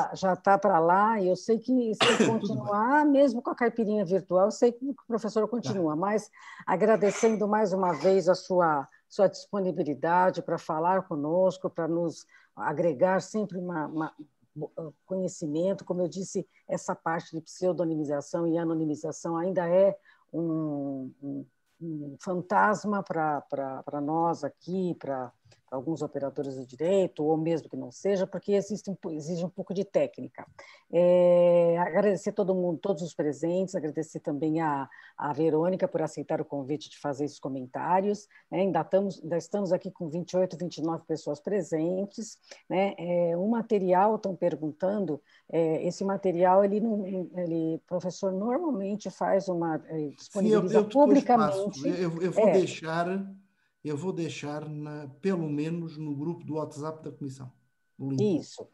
[SPEAKER 2] 10.
[SPEAKER 3] Já está para lá, e eu sei que se continuar, mesmo com a caipirinha virtual, eu sei que o professor continua, mas agradecendo mais uma vez a sua disponibilidade para falar conosco, para nos agregar sempre conhecimento. Como eu disse, essa parte de pseudonimização e anonimização ainda é um fantasma para nós aqui, para alguns operadores do direito, ou mesmo que não seja, porque exige um pouco de técnica. Agradecer todo mundo, todos os presentes, agradecer também a Verônica por aceitar o convite de fazer esses comentários. Ainda estamos aqui com 28, 29 pessoas presentes. O material, estão perguntando, esse material, professor, normalmente faz disponibiliza publicamente.
[SPEAKER 1] Eu vou deixar pelo menos no grupo do WhatsApp da comissão.
[SPEAKER 3] Isso.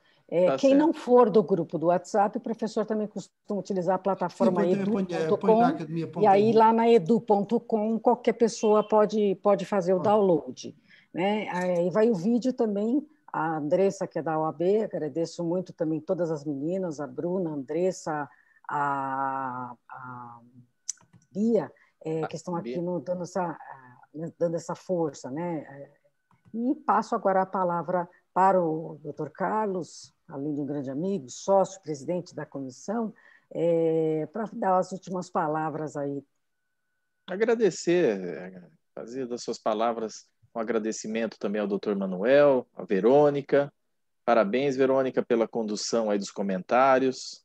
[SPEAKER 3] Quem não for do grupo do WhatsApp, o professor também costuma utilizar a plataforma edu.com, e aí lá na edu.com qualquer pessoa pode fazer o download. Aí vai o vídeo também, a Andressa, que é da OAB, agradeço muito também todas as meninas, a Bruna, a Andressa, a Bia, que estão aqui dando essa força, E passo agora a palavra para o Dr. Carlos, além de um grande amigo, sócio, presidente da comissão, para dar as últimas palavras aí.
[SPEAKER 2] Agradecer, fazer das suas palavras um agradecimento também ao Dr. Manuel, a Verônica. Parabéns, Verônica, pela condução aí dos comentários.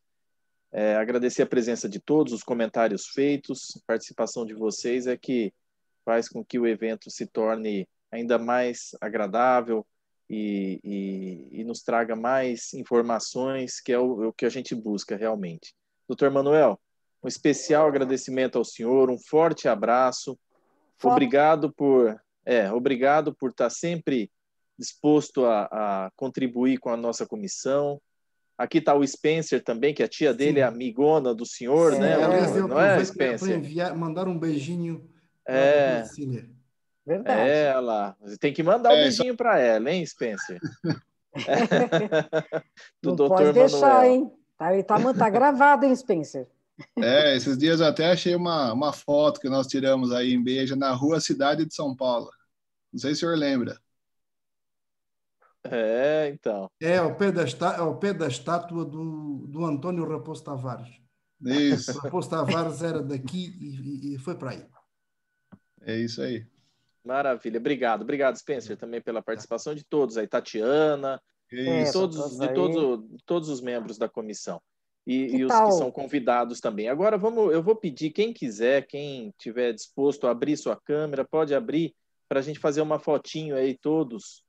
[SPEAKER 2] Agradecer a presença de todos, os comentários feitos, a participação de vocês é que faz com que o evento se torne ainda mais agradável e nos traga mais informações, que é o que a gente busca realmente. Dr. Manuel, um especial agradecimento ao senhor, um forte abraço, obrigado por estar sempre disposto a contribuir com a nossa comissão. Aqui está o Spencer também, que a tia dele é amigona do senhor, né?
[SPEAKER 1] Não é, Spencer? Mandar um beijinho para Cecília.
[SPEAKER 3] Verdade.
[SPEAKER 2] Lá. Você tem que mandar um beijinho para ela, hein, Spencer?
[SPEAKER 3] Não pode deixar, hein? Tá gravado, hein, Spencer?
[SPEAKER 7] Esses dias eu até achei uma foto que nós tiramos aí em Beja, na rua Cidade de São Paulo. Não sei se o senhor lembra.
[SPEAKER 2] Então.
[SPEAKER 1] Ao pé da estátua do Antônio Raposo Tavares.
[SPEAKER 7] Isso.
[SPEAKER 1] Raposo Tavares era daqui e foi para aí.
[SPEAKER 7] É isso aí.
[SPEAKER 2] Maravilha. Obrigado, Spencer, também pela participação de todos aí, Tatiana, de todos os membros da comissão. E os que são convidados também. Agora eu vou pedir, quem quiser, quem tiver disposto a abrir sua câmera, pode abrir para a gente fazer uma fotinho aí todos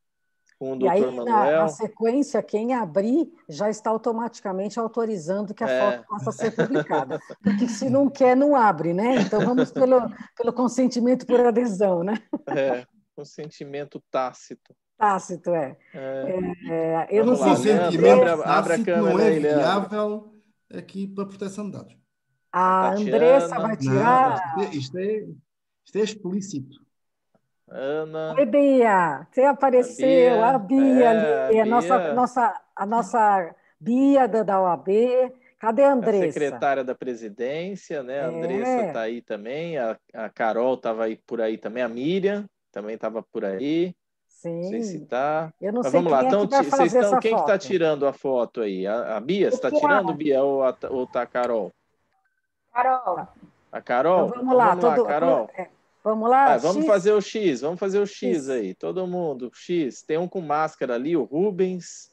[SPEAKER 2] com o Dr. Manuel.
[SPEAKER 3] Na sequência, quem abrir já está automaticamente autorizando que a foto possa ser publicada. Porque se não quer, não abre, né? Então vamos pelo consentimento por adesão, né?
[SPEAKER 2] Consentimento tácito.
[SPEAKER 3] Tácito, eu não sei
[SPEAKER 1] se abre a câmera, não é viável aqui para proteção de dados.
[SPEAKER 3] A Andressa vai tirar...
[SPEAKER 1] Não, isto é explícito.
[SPEAKER 2] Ana.
[SPEAKER 3] Oi, Bia, você apareceu, a Bia ali, a nossa Bia da OAB. Cadê a Andressa?
[SPEAKER 2] A secretária da presidência, né? A Andressa está aí também, a Carol estava aí por aí também, a Miriam também estava por aí.
[SPEAKER 3] Sim.
[SPEAKER 2] Não sei se está.
[SPEAKER 3] Eu não
[SPEAKER 2] Mas
[SPEAKER 3] sei
[SPEAKER 2] vamos lá,
[SPEAKER 3] então,
[SPEAKER 2] quem que está tirando a foto aí? A Bia? Você está tirando, Bia, ou tá a Carol?
[SPEAKER 5] Carol.
[SPEAKER 2] A Carol?
[SPEAKER 3] Então, vamos lá,
[SPEAKER 2] Carol.
[SPEAKER 3] Vamos lá,
[SPEAKER 2] vamos fazer o X aí, todo mundo. X, tem um com máscara ali, o Rubens,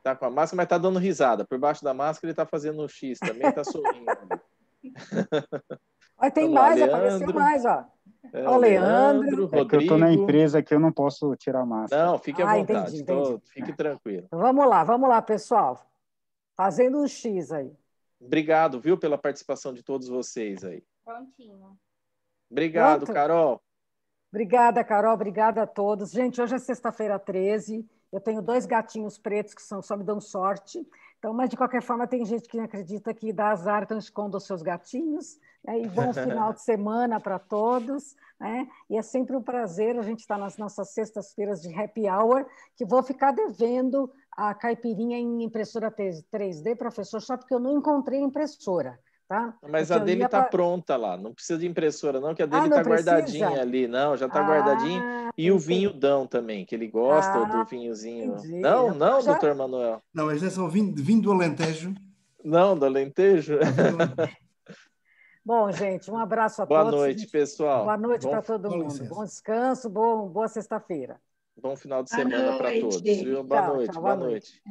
[SPEAKER 2] tá com a máscara, mas tá dando risada. Por baixo da máscara ele tá fazendo o X, também tá sorrindo.
[SPEAKER 3] Olha, tem
[SPEAKER 2] Vamos
[SPEAKER 3] mais,
[SPEAKER 2] lá,
[SPEAKER 3] apareceu
[SPEAKER 2] Leandro.
[SPEAKER 3] mais, ó.
[SPEAKER 2] O
[SPEAKER 3] Leandro.
[SPEAKER 2] Rodrigo.
[SPEAKER 8] Que eu tô na empresa aqui, eu não posso tirar a máscara.
[SPEAKER 2] Não, fique à vontade,
[SPEAKER 3] Entendi.
[SPEAKER 2] Fique tranquilo.
[SPEAKER 3] Vamos lá, pessoal. Fazendo um X aí.
[SPEAKER 2] Obrigado, viu, pela participação de todos vocês aí.
[SPEAKER 5] Prontinho.
[SPEAKER 2] Obrigado,
[SPEAKER 3] Pronto?
[SPEAKER 2] Carol.
[SPEAKER 3] Obrigada, Carol. Obrigada a todos. Gente, hoje é sexta-feira 13. Eu tenho 2 gatinhos pretos que só me dão sorte. Então, mas de qualquer forma, tem gente que acredita que dá azar, então esconda os seus gatinhos. Né? E bom final de semana para todos. Né? E é sempre um prazer a gente estar nas nossas sextas-feiras de happy hour, que vou ficar devendo a caipirinha em impressora 3D, professor, só porque eu não encontrei impressora. Tá?
[SPEAKER 2] Mas
[SPEAKER 3] porque
[SPEAKER 2] a dele está pronta lá, não precisa de impressora não, que a dele está guardadinha ali, não, já está guardadinha, e o vinho Dão também, que ele gosta do vinhozinho.
[SPEAKER 3] Entendi.
[SPEAKER 2] Não, doutor Manuel?
[SPEAKER 1] Não, mas é só vinho do Alentejo.
[SPEAKER 2] Não, do Alentejo?
[SPEAKER 3] Bom, gente, um abraço a
[SPEAKER 2] todos.
[SPEAKER 3] Boa
[SPEAKER 2] noite, pessoal.
[SPEAKER 3] Boa noite para todo mundo.
[SPEAKER 1] Licença.
[SPEAKER 3] Bom descanso, boa sexta-feira.
[SPEAKER 2] Bom final de semana para todos. Viu? Boa noite.